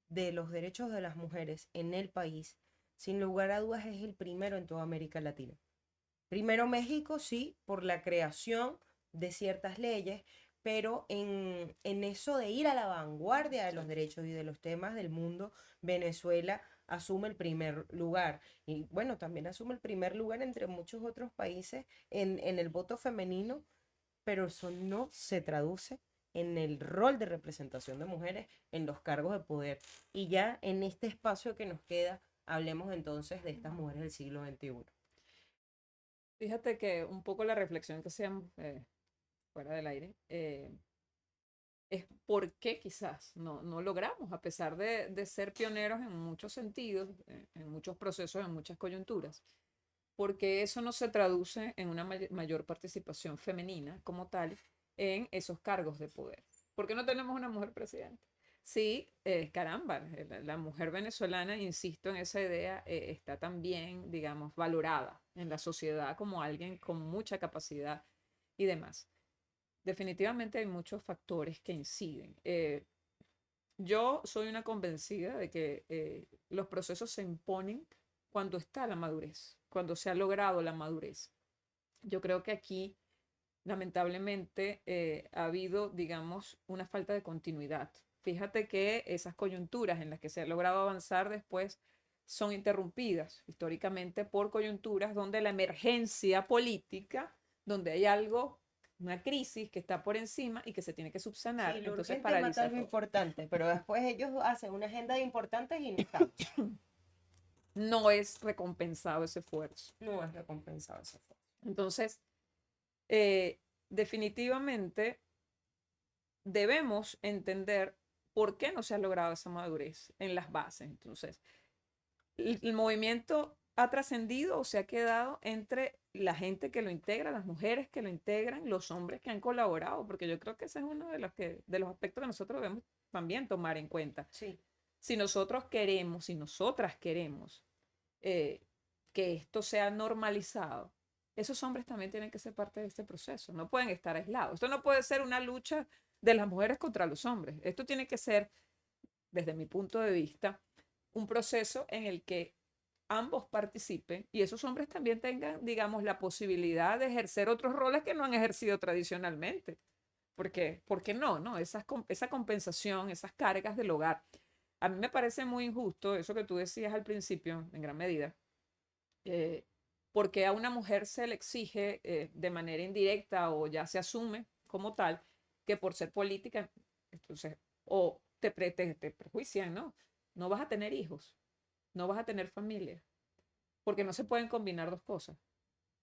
de los derechos de las mujeres en el país, sin lugar a dudas, es el primero en toda América Latina. Primero México, sí, por la creación de ciertas leyes, pero en eso de ir a la vanguardia de Sí. los derechos y de los temas del mundo, Venezuela asume el primer lugar. Y bueno, también asume el primer lugar entre muchos otros países en el voto femenino, pero eso no se traduce en el rol de representación de mujeres en los cargos de poder. Y ya en este espacio que nos queda, hablemos entonces de estas mujeres del siglo XXI. Fíjate que un poco la reflexión que hacíamos fuera del aire, es por qué quizás no logramos, a pesar de ser pioneros en muchos sentidos, en muchos procesos, en muchas coyunturas, porque eso no se traduce en una mayor participación femenina como tal en esos cargos de poder. ¿Por qué no tenemos una mujer presidenta? Sí, caramba, la mujer venezolana, insisto en esa idea, está también, digamos, valorada en la sociedad como alguien con mucha capacidad y demás. Definitivamente hay muchos factores que inciden. Yo soy una convencida de que los procesos se imponen cuando está la madurez, cuando se ha logrado la madurez. Yo creo que aquí, lamentablemente, ha habido, digamos, una falta de continuidad. Fíjate que esas coyunturas en las que se ha logrado avanzar después son interrumpidas históricamente por coyunturas donde la emergencia política, donde hay algo, una crisis que está por encima y que se tiene que subsanar, Sí, lo entonces urgente mata paraliza lo todo. importante, pero después ellos hacen una agenda de importantes y no estamos. No es recompensado ese esfuerzo. No es recompensado ese esfuerzo. Entonces, definitivamente debemos entender por qué no se ha logrado esa madurez en las bases. Entonces, el movimiento ha trascendido o se ha quedado entre la gente que lo integra, las mujeres que lo integran, los hombres que han colaborado, porque yo creo que ese es uno de los aspectos que nosotros debemos también tomar en cuenta. Sí, Si nosotros queremos, si nosotras queremos eh, que esto sea normalizado, esos hombres también tienen que ser parte de este proceso, no pueden estar aislados. Esto no puede ser una lucha de las mujeres contra los hombres. Esto tiene que ser, desde mi punto de vista, un proceso en el que ambos participen y esos hombres también tengan, digamos, la posibilidad de ejercer otros roles que no han ejercido tradicionalmente. Porque, ¿por qué no? ¿No? Esa compensación, esas cargas del hogar. A mí me parece muy injusto eso que tú decías al principio, en gran medida, eh, porque a una mujer se le exige de manera indirecta o ya se asume como tal que por ser política, entonces, o te prejuician, ¿no? No vas a tener hijos, no vas a tener familia, porque no se pueden combinar dos cosas.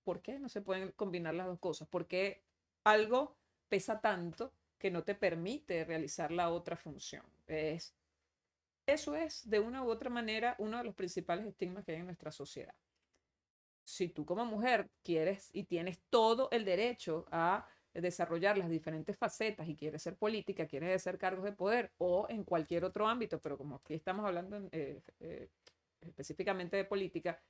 ¿Por qué no se pueden combinar las dos cosas? Porque algo pesa tanto que no te permite realizar la otra función. Eso es, de una u otra manera, uno de los principales estigmas que hay en nuestra sociedad. Si tú como mujer quieres y tienes todo el derecho a desarrollar las diferentes facetas y quieres ser política, quieres ejercer cargos de poder o en cualquier otro ámbito, pero como aquí estamos hablando específicamente de política,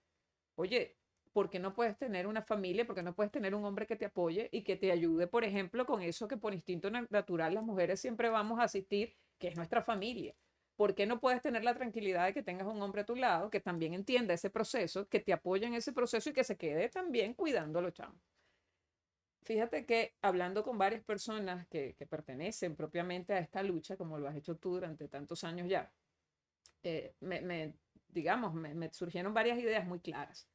oye, ¿por qué no puedes tener una familia? ¿Por qué no puedes tener un hombre que te apoye y que te ayude, por ejemplo, con eso que por instinto natural las mujeres siempre vamos a asistir, que es nuestra familia? ¿Por qué no puedes tener la tranquilidad de que tengas un hombre a tu lado que también entienda ese proceso, que te apoye en ese proceso y que se quede también cuidando a los chamos? Fíjate que hablando con varias personas que pertenecen propiamente a esta lucha, como lo has hecho tú durante tantos años ya, digamos, me surgieron varias ideas muy claras.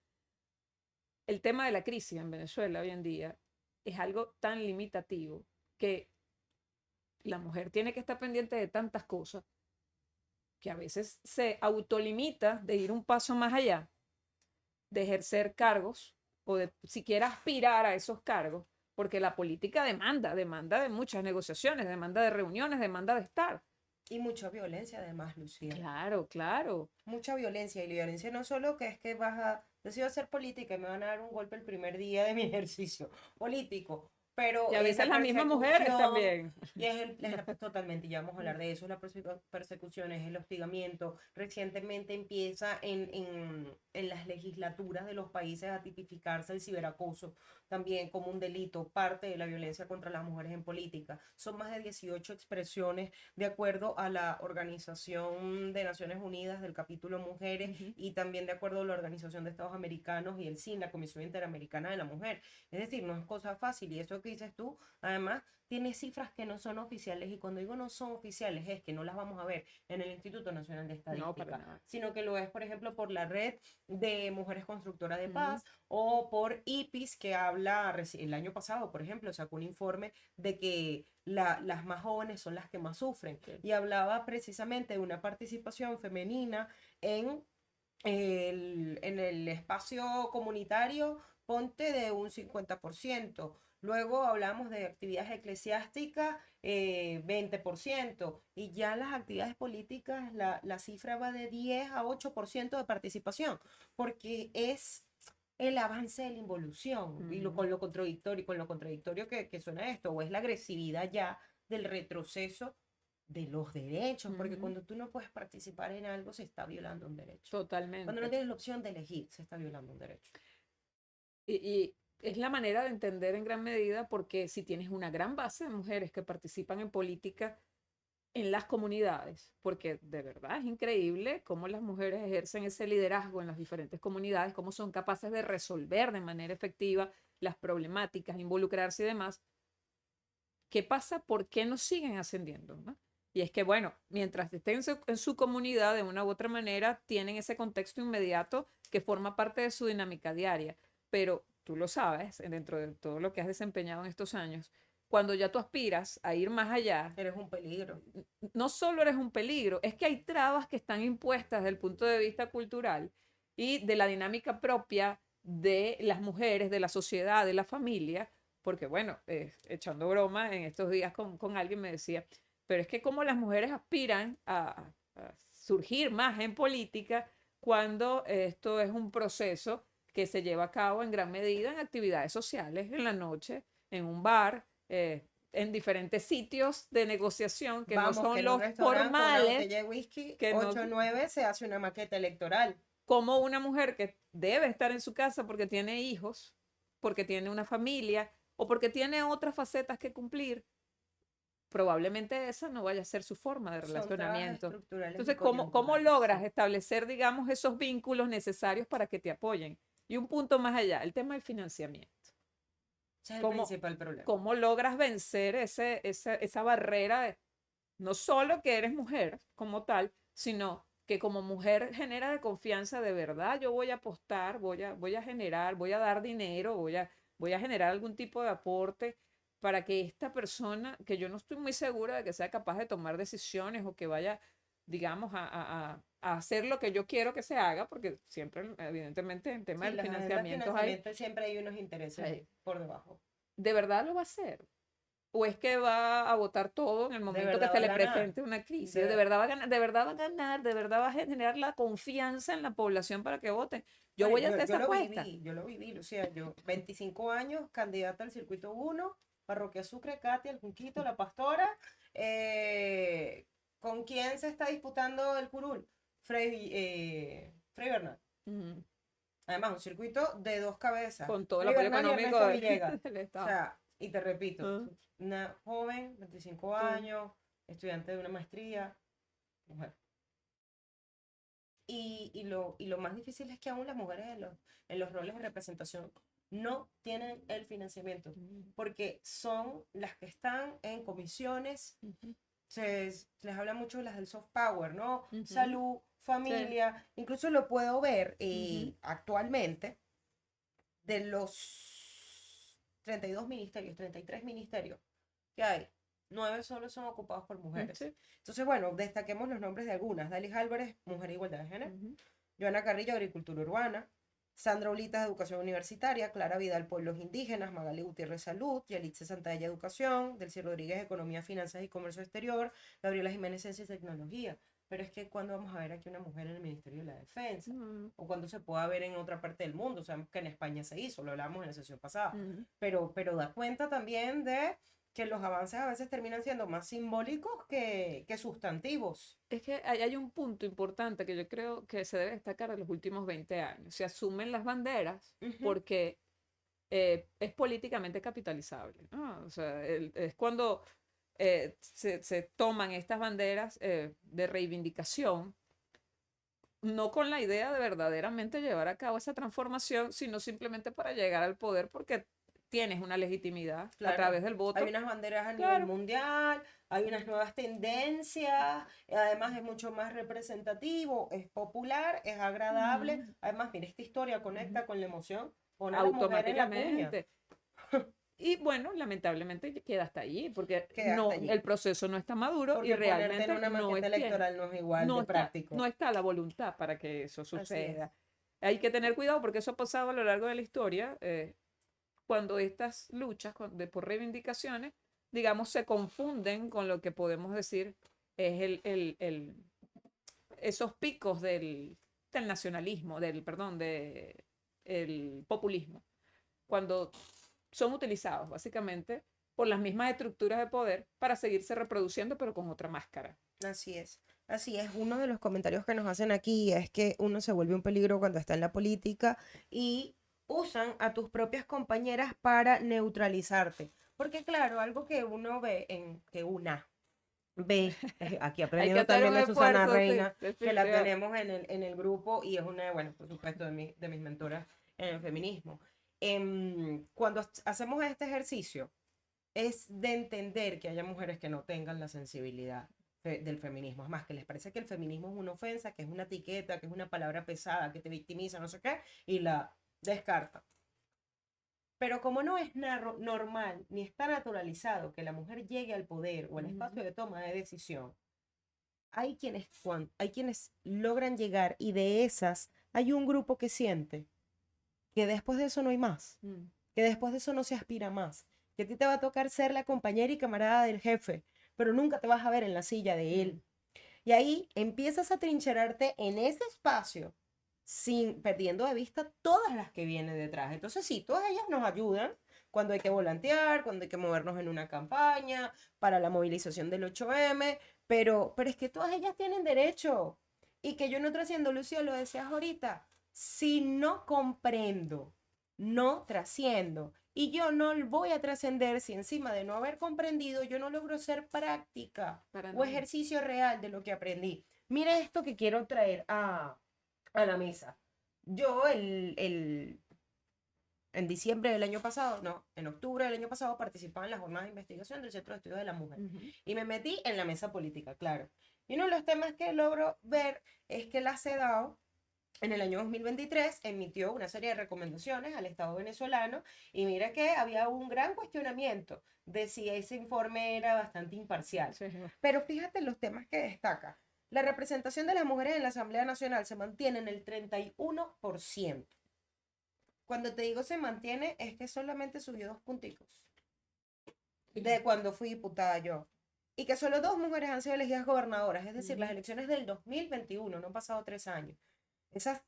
El tema de la crisis en Venezuela hoy en día es algo tan limitativo que la mujer tiene que estar pendiente de tantas cosas que a veces se autolimita de ir un paso más allá, de ejercer cargos o de siquiera aspirar a esos cargos, porque la política demanda de muchas negociaciones, demanda de reuniones, demanda de estar. y mucha violencia además, Lucía. Claro, claro. Mucha violencia, y la violencia no solo que es que vas a, decido hacer política y me van a dar un golpe el primer día de mi ejercicio político, Y pero a es veces la las mismas mujeres persecución, también. y totalmente, ya vamos a hablar de eso, la persecución, es el hostigamiento. Recientemente empieza en las legislaturas de los países a tipificarse el ciberacoso también como un delito, parte de la violencia contra las mujeres en política. Son más de 18 expresiones de acuerdo a la Organización de Naciones Unidas del capítulo Mujeres Ujú. y también de acuerdo a la Organización de Estados Americanos y el CIN, la Comisión Interamericana de la Mujer. Es decir, no es cosa fácil y eso que dices tú, además, tiene cifras que no son oficiales y cuando digo no son oficiales es que no las vamos a ver en el Instituto Nacional de No, para Estadística, nada. sino que lo es, por ejemplo, por la Red de Mujeres Constructoras de Ujú. Paz o por IPIS que habla, el año pasado, por ejemplo, sacó un informe de que las más jóvenes son las que más sufren Sí. y hablaba precisamente de una participación femenina en en el espacio comunitario, ponte de un 50%. Luego hablamos de actividades eclesiásticas, 20%, y ya las actividades políticas, la cifra va de 10 a 8% de participación, porque es el avance de la involución con lo contradictorio que suena esto, o es la agresividad ya del retroceso de los derechos, porque cuando tú no puedes participar en algo, se está violando un derecho. Cuando no Totalmente. tienes la opción de elegir, se está violando un derecho. Y es la manera de entender en gran medida porque si tienes una gran base de mujeres que participan en política en las comunidades, porque de verdad es increíble cómo las mujeres ejercen ese liderazgo en las diferentes comunidades, cómo son capaces de resolver de manera efectiva las problemáticas, involucrarse y demás. ¿Qué pasa? ¿Por qué no siguen ascendiendo? ¿No? Y es que, bueno, mientras estén en su comunidad, de una u otra manera, tienen ese contexto inmediato que forma parte de su dinámica diaria. Pero tú lo sabes, dentro de todo lo que has desempeñado en estos años, cuando ya tú aspiras a ir más allá, Eres un peligro. no solo eres un peligro, es que hay trabas que están impuestas desde el punto de vista cultural y de la dinámica propia de las mujeres, de la sociedad, de la familia, porque bueno, echando broma, en estos días con alguien me decía, pero es que como las mujeres aspiran a surgir más en política cuando esto es un proceso que se lleva a cabo en gran medida en actividades sociales, en la noche, en un bar, en diferentes sitios de negociación que no Vamos, que son en un los restaurante con una formales, botella de whisky, que no 8 o 9 se hace una maqueta electoral. como una mujer que debe estar en su casa porque tiene hijos, porque tiene una familia o porque tiene otras facetas que cumplir, probablemente esa no vaya a ser su forma de Son trabas relacionamiento. estructurales y Entonces, ¿cómo coyunturales. logras Sí. establecer, digamos, esos vínculos necesarios para que te apoyen? Y un punto más allá, el tema del financiamiento. Ese es el ¿Cómo, principal problema. cómo logras vencer esa barrera de no solo que eres mujer como tal, sino que como mujer genera de confianza de verdad, yo voy a apostar, voy a generar, voy a dar dinero, voy a generar algún tipo de aporte para que esta persona, que yo no estoy muy segura de que sea capaz de tomar decisiones o que vaya, digamos, a hacer lo que yo quiero que se haga, porque siempre, evidentemente, en tema Sí, del las agendas de financiamiento hay, financiamiento siempre hay unos intereses hay- por debajo. ¿de verdad lo va a hacer? ¿O es que va a votar todo en el De momento que verdad se va a le ganar. presente una crisis? ¿De De, verdad va a ganar? ¿De verdad va a ganar? ¿De verdad va a generar la confianza en la población para que voten? Yo bueno, voy a hacer esa apuesta. yo lo viví, Lucía. Yo, 25 años, candidata al circuito 1, Parroquia Sucre, Katia, el Junquito, la Pastora. ¿Con quién se está disputando el curul? Frei Bernal. Ujú. Además, un circuito de dos cabezas. Con todo el Frei apoyo Bernal y económico Ernesto Villegas. del O Estado. sea, y te repito, Ah, una joven, 25 sí. años, estudiante de una maestría, mujer. Y lo más difícil es que aún las mujeres en los roles de representación no tienen el financiamiento, Ujú, porque son las que están en comisiones, ujú, les habla mucho de las del soft power, ¿no? ujú. Salud, Sí. familia, incluso lo puedo ver Ujú, actualmente de los 32 ministerios, 33 ministerios que hay, 9 solo son ocupados por mujeres. sí. Entonces, bueno, destaquemos los nombres de algunas. Dalis Álvarez, Mujer e Igualdad de Género. Ujú, Joana Carrillo, Agricultura Urbana. Sandra Ulitas, Educación Universitaria. Clara Vidal, Pueblos Indígenas. Magali Gutiérrez, Salud. Yalitza Santalla, Educación. Delcy Rodríguez, Economía, Finanzas y Comercio Exterior. Gabriela Jiménez, Ciencia y Tecnología. Pero es que cuando vamos a ver aquí una mujer en el Ministerio de la Defensa, ujú, o cuando se pueda ver en otra parte del mundo, sabemos que en España se hizo, lo hablamos en la sesión pasada, ujú. pero da cuenta también de que los avances a veces terminan siendo más simbólicos que sustantivos. Es que hay un punto importante que yo creo que se debe destacar de los últimos 20 años. Se asumen las banderas Ujú. porque es políticamente capitalizable, ¿no? O sea, es cuando se toman estas banderas de reivindicación, no con la idea de verdaderamente llevar a cabo esa transformación, sino simplemente para llegar al poder porque tienes una legitimidad a Claro, través del hay voto. unas banderas a nivel Claro. mundial, hay unas nuevas tendencias, además es mucho más representativo, es popular, es agradable. Ujú, Además, mira, esta historia ujú. conecta con la emoción, pone a la mujer en la cuña, Automáticamente. Y bueno, lamentablemente queda hasta allí, porque queda hasta no, allí. el proceso no está maduro y Porque ponerte en realmente una maqueta electoral no es igual de no práctico. está la voluntad para que eso Así es. suceda. Hay que tener cuidado porque eso ha pasado a lo largo de la historia. cuando estas luchas por reivindicaciones, digamos, se confunden con lo que podemos decir es esos picos del nacionalismo, el populismo, cuando son utilizados básicamente por las mismas estructuras de poder para seguirse reproduciendo, pero con otra máscara. Así es. Así es, uno de los comentarios que nos hacen aquí es que uno se vuelve un peligro cuando está en la política y usan a tus propias compañeras para neutralizarte. Porque claro, algo que uno ve que una ve, aquí Hay que aprendiendo hacer también un de Susana esfuerzo, sí, Reina, que la definitivamente. tenemos en el grupo y es una, bueno, por supuesto, de mis mentoras en el feminismo. Cuando hacemos este ejercicio, es de entender que haya mujeres que no tengan la sensibilidad del feminismo. Es más, que les parece que el feminismo es una ofensa, que es una etiqueta, que es una palabra pesada, que te victimiza, no sé qué, y la descarta. Pero como no es normal ni está naturalizado que la mujer llegue al poder o al espacio de toma de decisión, hay quienes logran llegar y de esas hay un grupo que siente que después de eso no hay más, que después de eso no se aspira más, que a ti te va a tocar ser la compañera y camarada del jefe, pero nunca te vas a ver en la silla de él. Y ahí empiezas a trincherarte en ese espacio sin perdiendo de vista todas las que vienen detrás. Entonces sí, todas ellas nos ayudan cuando hay que volantear, cuando hay que movernos en una campaña, para la movilización del 8M, pero es que todas ellas tienen derecho. Y que yo no trasciendo, Lucía, lo decías ahorita, si no comprendo, no trasciendo. Y yo no voy a trascender si encima de no haber comprendido yo no logro ser práctica Para o nada. ejercicio real de lo que aprendí. Mira esto que quiero traer a la mesa. Yo en diciembre del año pasado, no, en octubre del año pasado participaba en la jornada de investigación del Centro de Estudios de la Mujer y me metí en la mesa política, claro. Y uno de los temas que logro ver es que la CEDAW en el año 2023 emitió una serie de recomendaciones al Estado venezolano y mira que había un gran cuestionamiento de si ese informe era bastante imparcial. Sí. Pero fíjate los temas que destaca. La representación de las mujeres en la Asamblea Nacional se mantiene en el 31%. Cuando te digo se mantiene, es que solamente subió 2 punticos de cuando fui diputada yo. Y que solo 2 mujeres han sido elegidas gobernadoras, es decir, las elecciones del 2021, no han pasado 3 años. Esas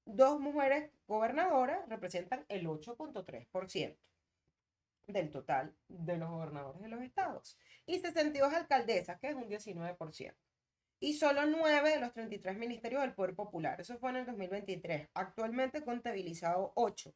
2 mujeres gobernadoras representan el 8,3% del total de los gobernadores de los estados. Y 62 alcaldesas, que es un 19%. Y solo 9 de los 33 ministerios del Poder Popular. Eso fue en el 2023. Actualmente contabilizado 8.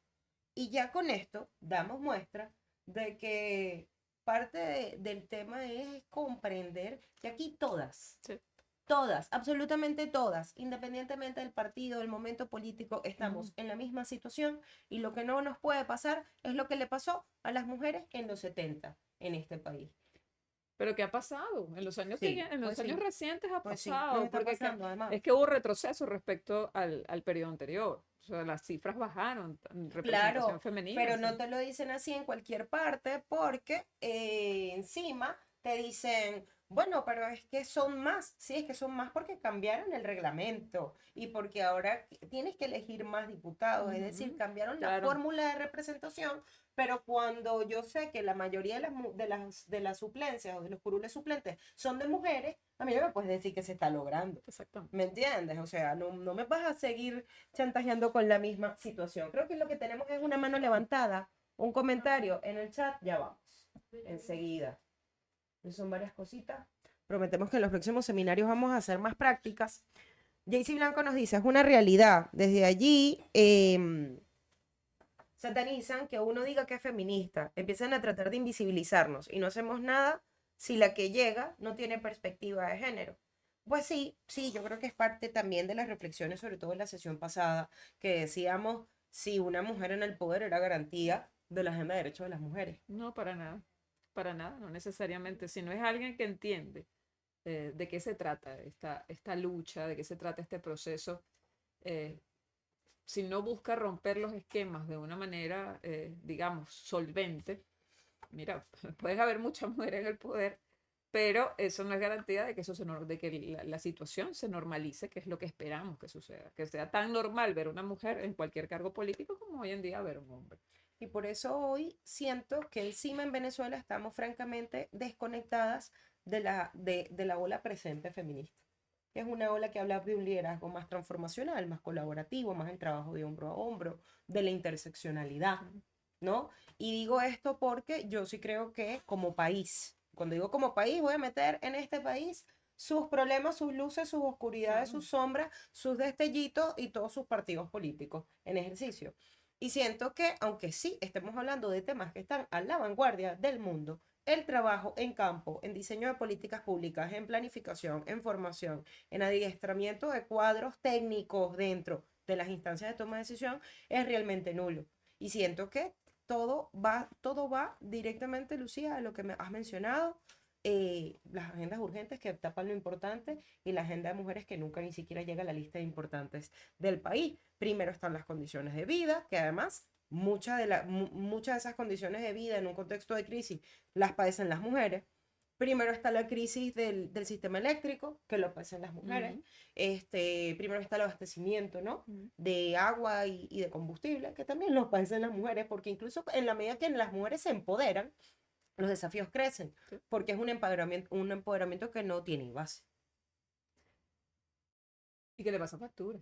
Y ya con esto damos muestra de que parte del tema es comprender que aquí todas, Sí. todas, absolutamente todas, independientemente del partido, del momento político, estamos en la misma situación y lo que no nos puede pasar es lo que le pasó a las mujeres en los 70 en este país. Pero ¿qué ha pasado? En los años Sí, en los pues años sí, recientes ha pues sí, nos pasado, está porque pasando además. es que hubo retroceso respecto al periodo anterior. O sea, las cifras bajaron en representación Claro, femenina. pero Sí. no te lo dicen así en cualquier parte porque encima te dicen, bueno, pero es que son más. Sí, es que son más porque cambiaron el reglamento y porque ahora tienes que elegir más diputados. Es decir, cambiaron la Claro, fórmula de representación, pero cuando yo sé que la mayoría de las suplencias o de los curules suplentes son de mujeres, a mí no me puedes decir que se está logrando. exactamente. ¿Me entiendes? O sea, no me vas a seguir chantajeando con la misma situación. Creo que lo que tenemos es una mano levantada, un comentario en el chat, ya vamos, enseguida. Son varias cositas. Prometemos que en los próximos seminarios vamos a hacer más prácticas. Jaycee Blanco nos dice, es una realidad. Desde allí satanizan que uno diga que es feminista. Empiezan a tratar de invisibilizarnos y no hacemos nada si la que llega no tiene perspectiva de género. Pues sí, sí, yo creo que es parte también de las reflexiones, sobre todo en la sesión pasada, que decíamos si una mujer en el poder era garantía de la agenda de derechos de las mujeres. No, para nada, no necesariamente. Si no es alguien que entiende de qué se trata esta lucha, de qué se trata este proceso, eh, si no busca romper los esquemas de una manera, digamos, solvente, mira, pueden haber muchas mujeres en el poder, pero eso no es garantía de que, de que la situación se normalice, que es lo que esperamos que suceda, que sea tan normal ver una mujer en cualquier cargo político como hoy en día ver un hombre. Y por eso hoy siento que encima en Venezuela estamos francamente desconectadas de la ola presente feminista, que es una ola que habla de un liderazgo más transformacional, más colaborativo, más el trabajo de hombro a hombro, de la interseccionalidad, ¿no? Y digo esto porque yo sí creo que como país, cuando digo como país, voy a meter en este país sus problemas, sus luces, sus oscuridades, Claro. sus sombras, sus destellitos y todos sus partidos políticos en ejercicio. Y siento que, aunque sí estemos hablando de temas que están a la vanguardia del mundo, el trabajo en campo, en diseño de políticas públicas, en planificación, en formación, en adiestramiento de cuadros técnicos dentro de las instancias de toma de decisión, es realmente nulo. Y siento que todo va directamente, Lucía, a lo que me has mencionado, las agendas urgentes que tapan lo importante y la agenda de mujeres que nunca ni siquiera llega a la lista de importantes del país. Primero están las condiciones de vida, que además muchas de esas condiciones de vida en un contexto de crisis las padecen las mujeres. Primero está la crisis del sistema eléctrico, que lo padecen las mujeres. Ujú, Primero está el abastecimiento, ¿no? ujú. De agua y de combustible, que también lo padecen las mujeres, porque incluso en la medida que las mujeres se empoderan, los desafíos crecen, Sí. porque es un empoderamiento que no tiene base. Y que le pasa factura.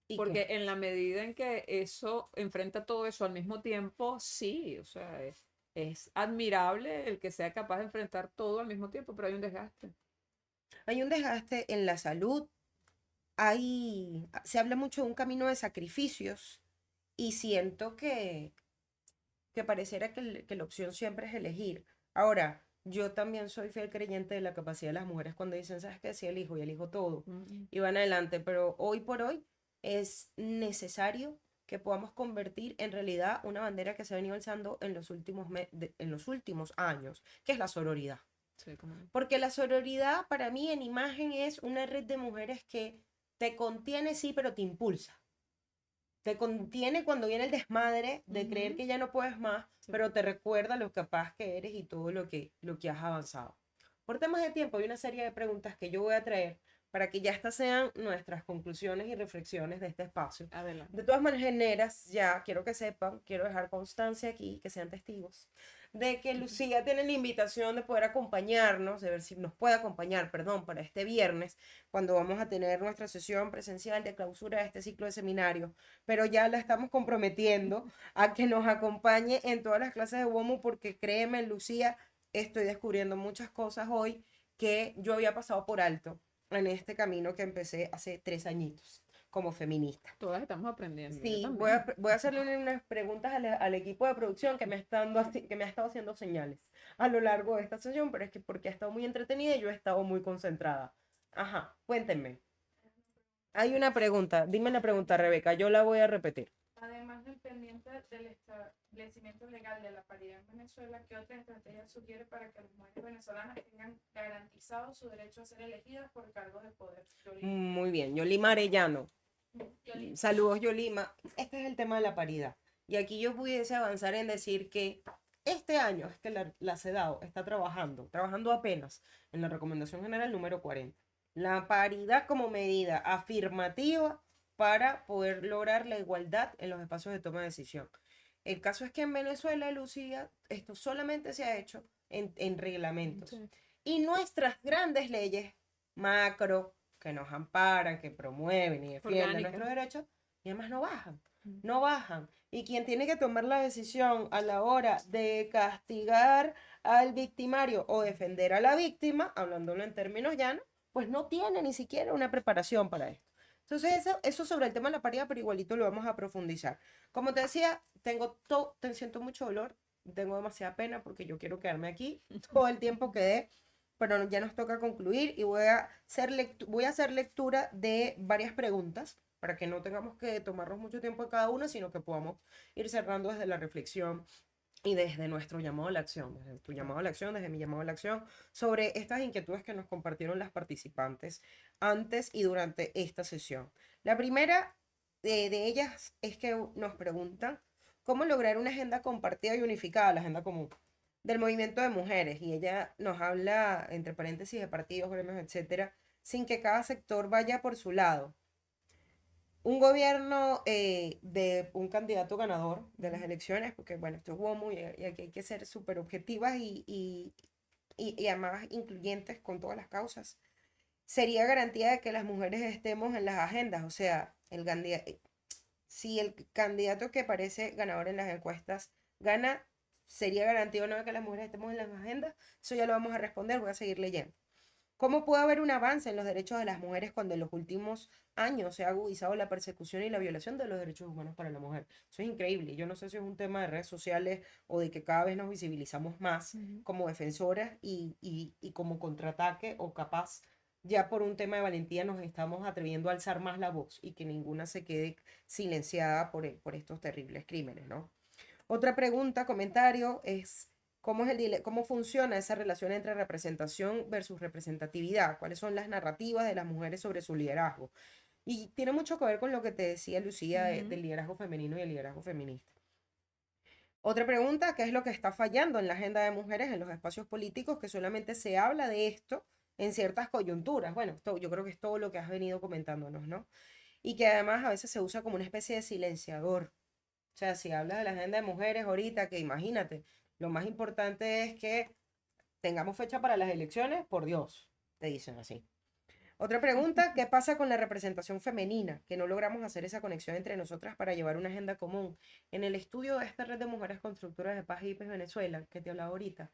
¿Y qué? Porque en la medida en que eso enfrenta todo eso al mismo tiempo, sí, o sea, es admirable el que sea capaz de enfrentar todo al mismo tiempo, pero hay un desgaste. Hay un desgaste en la salud, se habla mucho de un camino de sacrificios y siento que pareciera que la opción siempre es elegir. Ahora, yo también soy fiel creyente de la capacidad de las mujeres cuando dicen, ¿sabes qué? Sí, elijo y elijo todo. Mm, Y van adelante, pero hoy por hoy es necesario que podamos convertir en realidad una bandera que se ha venido alzando en los últimos años, que es la sororidad. sí, cómo no. Porque la sororidad para mí en imagen es una red de mujeres que te contiene, sí, pero te impulsa. Te contiene cuando viene el desmadre de creer Ujú, que ya no puedes más, sí. pero te recuerda lo capaz que eres y todo lo que has avanzado. Por temas de tiempo, hay una serie de preguntas que yo voy a traer para que ya estas sean nuestras conclusiones y reflexiones de este espacio. Adelante. De todas maneras, ya quiero que sepan, quiero dejar constancia aquí, que sean testigos, de que Ujú. Lucía tiene la invitación de poder acompañarnos, de ver si nos puede acompañar, perdón, para este viernes, cuando vamos a tener nuestra sesión presencial de clausura de este ciclo de seminarios, pero ya la estamos comprometiendo a que nos acompañe en todas las clases de WOMU porque créeme, Lucía, estoy descubriendo muchas cosas hoy que yo había pasado por alto en este camino que empecé hace 3 añitos como feminista. Todas estamos aprendiendo, yo Sí, también. voy a hacerle unas preguntas al equipo de producción que me ha estado haciendo señales a lo largo de esta sesión, pero es que porque ha estado muy entretenida y yo he estado muy concentrada. Ajá, cuéntenme. Hay una pregunta, dime la pregunta, Rebeca, yo la voy a repetir. Además del pendiente del establecimiento legal de la paridad en Venezuela, ¿qué otra estrategia sugiere para que las mujeres venezolanas tengan garantizado su derecho a ser elegidas por cargos de poder? Muy bien, Yolima Arellano. Yoli. Saludos, Yolima. Este es el tema de la paridad. Y aquí yo pudiese avanzar en decir que este año es que la CEDAW está trabajando apenas en la recomendación general número 40. La paridad como medida afirmativa para poder lograr la igualdad en los espacios de toma de decisión. El caso es que en Venezuela, Lucía, esto solamente se ha hecho en reglamentos. Sí. Y nuestras grandes leyes macro que nos amparan, que promueven y defienden Orgánica. nuestros derechos, y además no bajan, Mm. no bajan. Y quien tiene que tomar la decisión a la hora de castigar al victimario o defender a la víctima, hablándolo en términos llanos, pues no tiene ni siquiera una preparación para esto. Entonces, eso sobre el tema de la paridad, pero igualito lo vamos a profundizar. Como te decía, te siento mucho dolor, tengo demasiada pena porque yo quiero quedarme aquí todo el tiempo que dé, pero ya nos toca concluir y voy a hacer lectura de varias preguntas para que no tengamos que tomarnos mucho tiempo en cada una, sino que podamos ir cerrando desde la reflexión y desde nuestro llamado a la acción, desde tu llamado a la acción, desde mi llamado a la acción, sobre estas inquietudes que nos compartieron las participantes antes y durante esta sesión. La primera de ellas es que nos preguntan cómo lograr una agenda compartida y unificada, la agenda común del movimiento de mujeres. Y ella nos habla, entre paréntesis, de partidos, gremios, etcétera, sin que cada sector vaya por su lado. un gobierno de un candidato ganador de las elecciones, porque bueno, esto es WOMO y aquí hay que ser súper objetivas y además incluyentes con todas las causas, sería garantía de que las mujeres estemos en las agendas, o sea, si el candidato que parece ganador en las encuestas gana, sería garantía o no de que las mujeres estemos en las agendas, eso ya lo vamos a responder, voy a seguir leyendo. ¿Cómo puede haber un avance en los derechos de las mujeres cuando en los últimos años se ha agudizado la persecución y la violación de los derechos humanos para la mujer? Eso es increíble. Yo no sé si es un tema de redes sociales o de que cada vez nos visibilizamos más Ujú. como defensoras y como contraataque o capaz ya por un tema de valentía nos estamos atreviendo a alzar más la voz y que ninguna se quede silenciada por estos terribles crímenes, ¿no? Otra pregunta, comentario, es cómo funciona esa relación entre representación versus representatividad, cuáles son las narrativas de las mujeres sobre su liderazgo. Y tiene mucho que ver con lo que te decía Lucía del liderazgo femenino y el liderazgo feminista. Otra pregunta, ¿qué es lo que está fallando en la agenda de mujeres en los espacios políticos que solamente se habla de esto en ciertas coyunturas? Bueno, yo creo que es todo lo que has venido comentándonos, ¿no? Y que además a veces se usa como una especie de silenciador. O sea, si hablas de la agenda de mujeres ahorita, que imagínate, lo más importante es que tengamos fecha para las elecciones, por Dios, te dicen así. Otra pregunta, ¿qué pasa con la representación femenina? Que no logramos hacer esa conexión entre nosotras para llevar una agenda común. En el estudio de esta red de mujeres constructoras de paz y paz Venezuela, que te hablaba ahorita,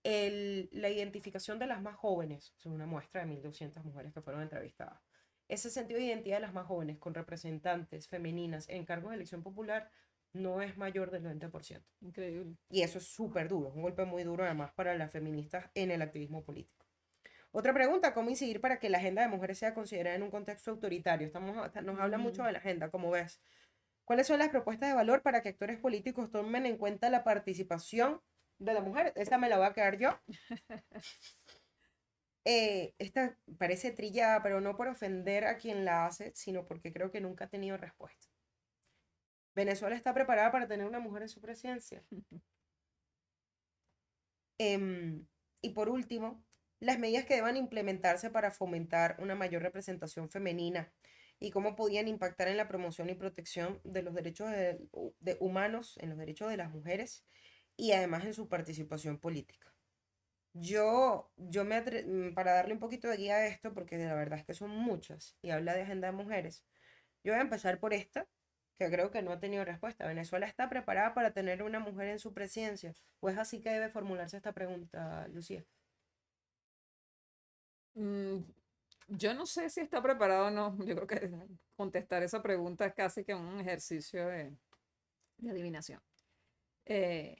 la identificación de las más jóvenes, es una muestra de 1.200 mujeres que fueron entrevistadas. Ese sentido de identidad de las más jóvenes con representantes femeninas en cargos de elección popular no es mayor del 20%. Increíble. Y eso es súper duro, es un golpe muy duro además para las feministas en el activismo político. Otra pregunta, ¿cómo incidir para que la agenda de mujeres sea considerada en un contexto autoritario? Nos habla mucho de la agenda, como ves. ¿Cuáles son las propuestas de valor para que actores políticos tomen en cuenta la participación de la mujer? Esa me la voy a quedar yo. Esta parece trillada, pero no por ofender a quien la hace, sino porque creo que nunca ha tenido respuesta. ¿Venezuela está preparada para tener una mujer en su presidencia? Y por último, las medidas que deban implementarse para fomentar una mayor representación femenina y cómo podían impactar en la promoción y protección de los derechos de humanos, en los derechos de las mujeres y además en su participación política. Para darle un poquito de guía a esto, porque la verdad es que son muchas y habla de agenda de mujeres, yo voy a empezar por esta, que creo que no ha tenido respuesta. ¿Venezuela está preparada para tener una mujer en su presidencia? ¿O es así que debe formularse esta pregunta, Lucía? Mm, yo no sé si está preparado o no. Yo creo que contestar esa pregunta es casi que un ejercicio de adivinación. Eh,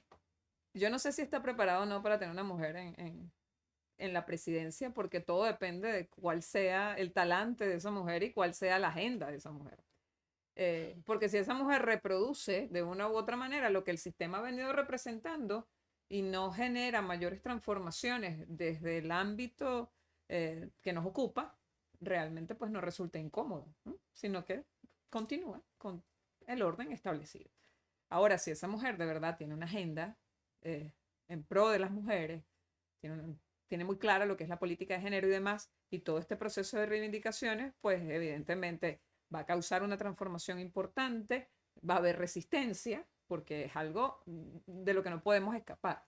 yo no sé si está preparado o no para tener una mujer en la presidencia, porque todo depende de cuál sea el talante de esa mujer y cuál sea la agenda de esa mujer. Porque si esa mujer reproduce de una u otra manera lo que el sistema ha venido representando y no genera mayores transformaciones desde el ámbito que nos ocupa, realmente pues no resulta incómodo, ¿no? Sino que continúa con el orden establecido. Ahora, si esa mujer de verdad tiene una agenda eh, en pro de las mujeres, tiene muy clara lo que es la política de género y demás, y todo este proceso de reivindicaciones, pues evidentemente va a causar una transformación importante, va a haber resistencia, porque es algo de lo que no podemos escapar.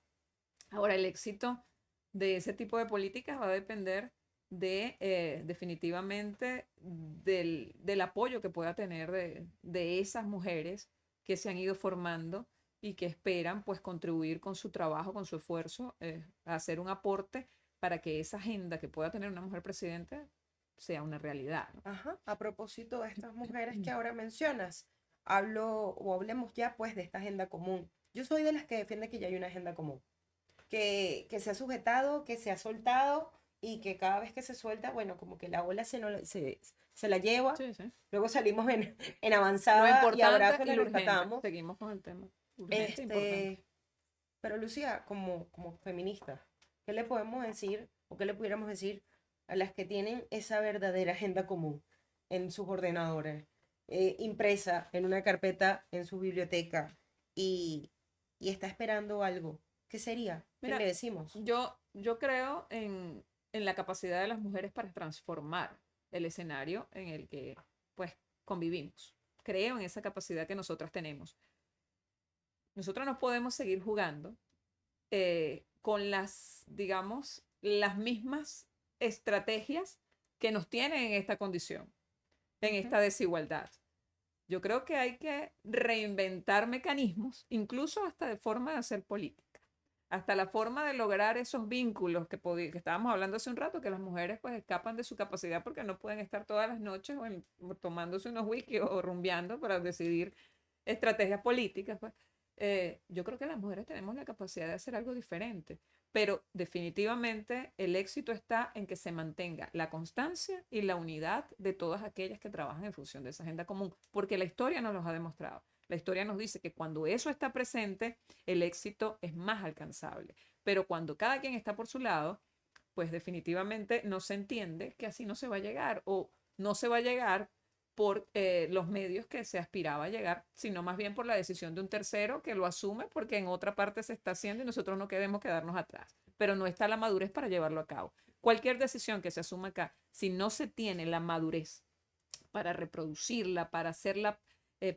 Ahora, el éxito de ese tipo de políticas va a depender definitivamente del apoyo que pueda tener de esas mujeres que se han ido formando y que esperan pues contribuir con su trabajo, con su esfuerzo, a hacer un aporte para que esa agenda que pueda tener una mujer presidente sea una realidad, ¿no? Ajá, a propósito de estas mujeres que ahora mencionas, hablemos ya pues de esta agenda común. Yo soy de las que defiende que ya hay una agenda común, que se ha sujetado, que se ha soltado y que cada vez que se suelta, bueno, como que la ola se la lleva, Sí, sí. luego salimos en Lo avanzada y importante abrazo y la lo urgente. rescatamos. Seguimos con el tema. Urgente e importante. Este, pero Lucía, como feminista, ¿qué le podemos decir o qué le pudiéramos decir a las que tienen esa verdadera agenda común en sus ordenadores, impresa en una carpeta en su biblioteca y, y está esperando algo? ¿Qué sería? ¿Qué le Mira, decimos? yo creo en la capacidad de las mujeres para transformar el escenario en el que pues convivimos. Creo en esa capacidad que nosotras tenemos. Nosotros no podemos seguir jugando con las, digamos, las mismas estrategias que nos tienen en esta condición, en esta desigualdad. Yo creo que hay que reinventar mecanismos, incluso hasta de forma de hacer política, hasta la forma de lograr esos vínculos que estábamos hablando hace un rato, que las mujeres pues escapan de su capacidad porque no pueden estar todas las noches o tomándose unos whisky o rumbeando para decidir estrategias políticas. Pues. Yo creo que las mujeres tenemos la capacidad de hacer algo diferente, pero definitivamente el éxito está en que se mantenga la constancia y la unidad de todas aquellas que trabajan en función de esa agenda común, porque la historia nos los ha demostrado. La historia nos dice que cuando eso está presente, el éxito es más alcanzable, pero cuando cada quien está por su lado, pues definitivamente no se entiende que así no se va a llegar o no se va a llegar por los medios que se aspiraba a llegar, sino más bien por la decisión de un tercero que lo asume porque en otra parte se está haciendo y nosotros no queremos quedarnos atrás, pero no está la madurez para llevarlo a cabo. Cualquier decisión que se asuma acá, si no se tiene la madurez para reproducirla, para hacerla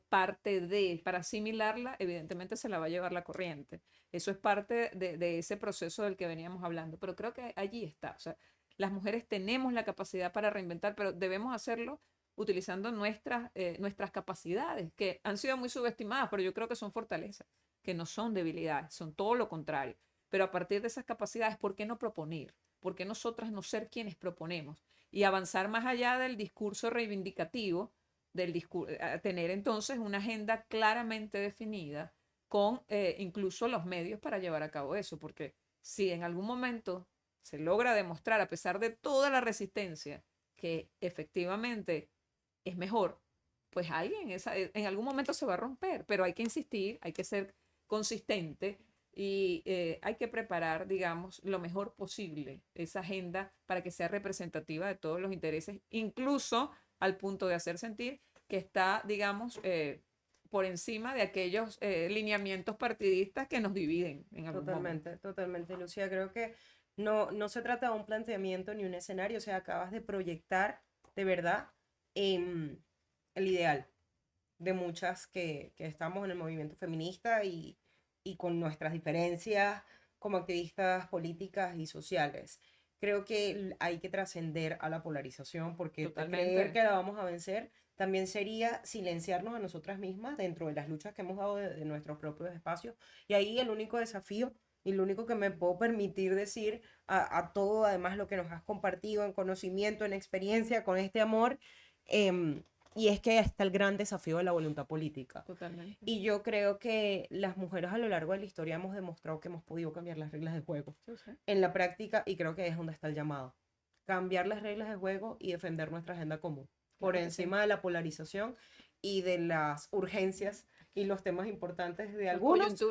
parte de, para asimilarla, evidentemente se la va a llevar la corriente. Eso es parte de ese proceso del que veníamos hablando, pero creo que allí está. O sea, las mujeres tenemos la capacidad para reinventar, pero debemos hacerlo utilizando nuestras capacidades, que han sido muy subestimadas, pero yo creo que son fortalezas, que no son debilidades, son todo lo contrario. Pero a partir de esas capacidades, ¿por qué no proponer? ¿Por qué nosotras no ser quienes proponemos? Y avanzar más allá del discurso reivindicativo, tener entonces una agenda claramente definida con incluso los medios para llevar a cabo eso, porque si en algún momento se logra demostrar, a pesar de toda la resistencia, que efectivamente es mejor, pues alguien en algún momento se va a romper, pero hay que insistir, hay que ser consistente y hay que preparar, digamos, lo mejor posible esa agenda para que sea representativa de todos los intereses, incluso al punto de hacer sentir que está, digamos, por encima de aquellos lineamientos partidistas que nos dividen en algún momento. Totalmente, Lucía. Creo que no se trata de un planteamiento ni un escenario, o sea, acabas de proyectar de verdad el ideal de muchas que estamos en el movimiento feminista y con nuestras diferencias como activistas políticas y sociales. Creo que hay que trascender a la polarización porque creer que la vamos a vencer también sería silenciarnos a nosotras mismas dentro de las luchas que hemos dado de nuestros propios espacios. Y ahí el único desafío y lo único que me puedo permitir decir a todo, además, lo que nos has compartido en conocimiento, en experiencia, con este amor, y es que está el gran desafío de la voluntad política. Totalmente. Y yo creo que las mujeres a lo largo de la historia hemos demostrado que hemos podido cambiar las reglas de juego en la práctica, y creo que es donde está el llamado. Cambiar las reglas de juego y defender nuestra agenda común por encima de la polarización y de las urgencias y los temas importantes de algunos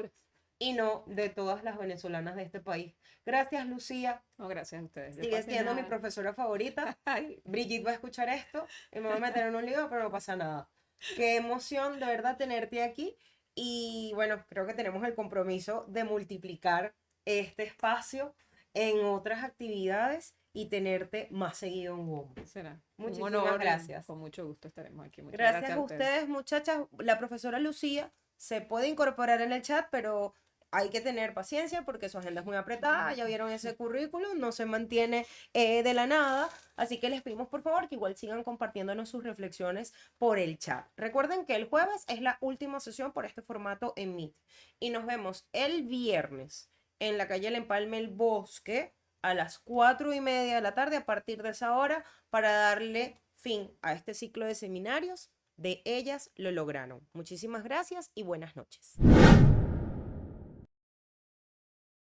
y no de todas las venezolanas de este país. Gracias, Lucía. No, gracias a ustedes. Sigue siendo mi profesora favorita. Brigitte va a escuchar esto y me va a meter en un lío, pero no pasa nada. Qué emoción de verdad tenerte aquí. Y bueno, creo que tenemos el compromiso de multiplicar este espacio en otras actividades y tenerte más seguido en WOM. Será. Muchísimas gracias. Con mucho gusto estaremos aquí. Muchas gracias a ustedes, muchachas. La profesora Lucía se puede incorporar en el chat, pero hay que tener paciencia porque su agenda es muy apretada. Ya vieron ese currículum, no se mantiene de la nada. Así que les pedimos por favor que igual sigan compartiéndonos sus reflexiones por el chat. Recuerden que el jueves es la última sesión por este formato en Meet. Y nos vemos el viernes en la calle El Empalme El Bosque a las 4:30 de la tarde, a partir de esa hora, para darle fin a este ciclo de seminarios de Ellas lo lograron. Muchísimas gracias y buenas noches.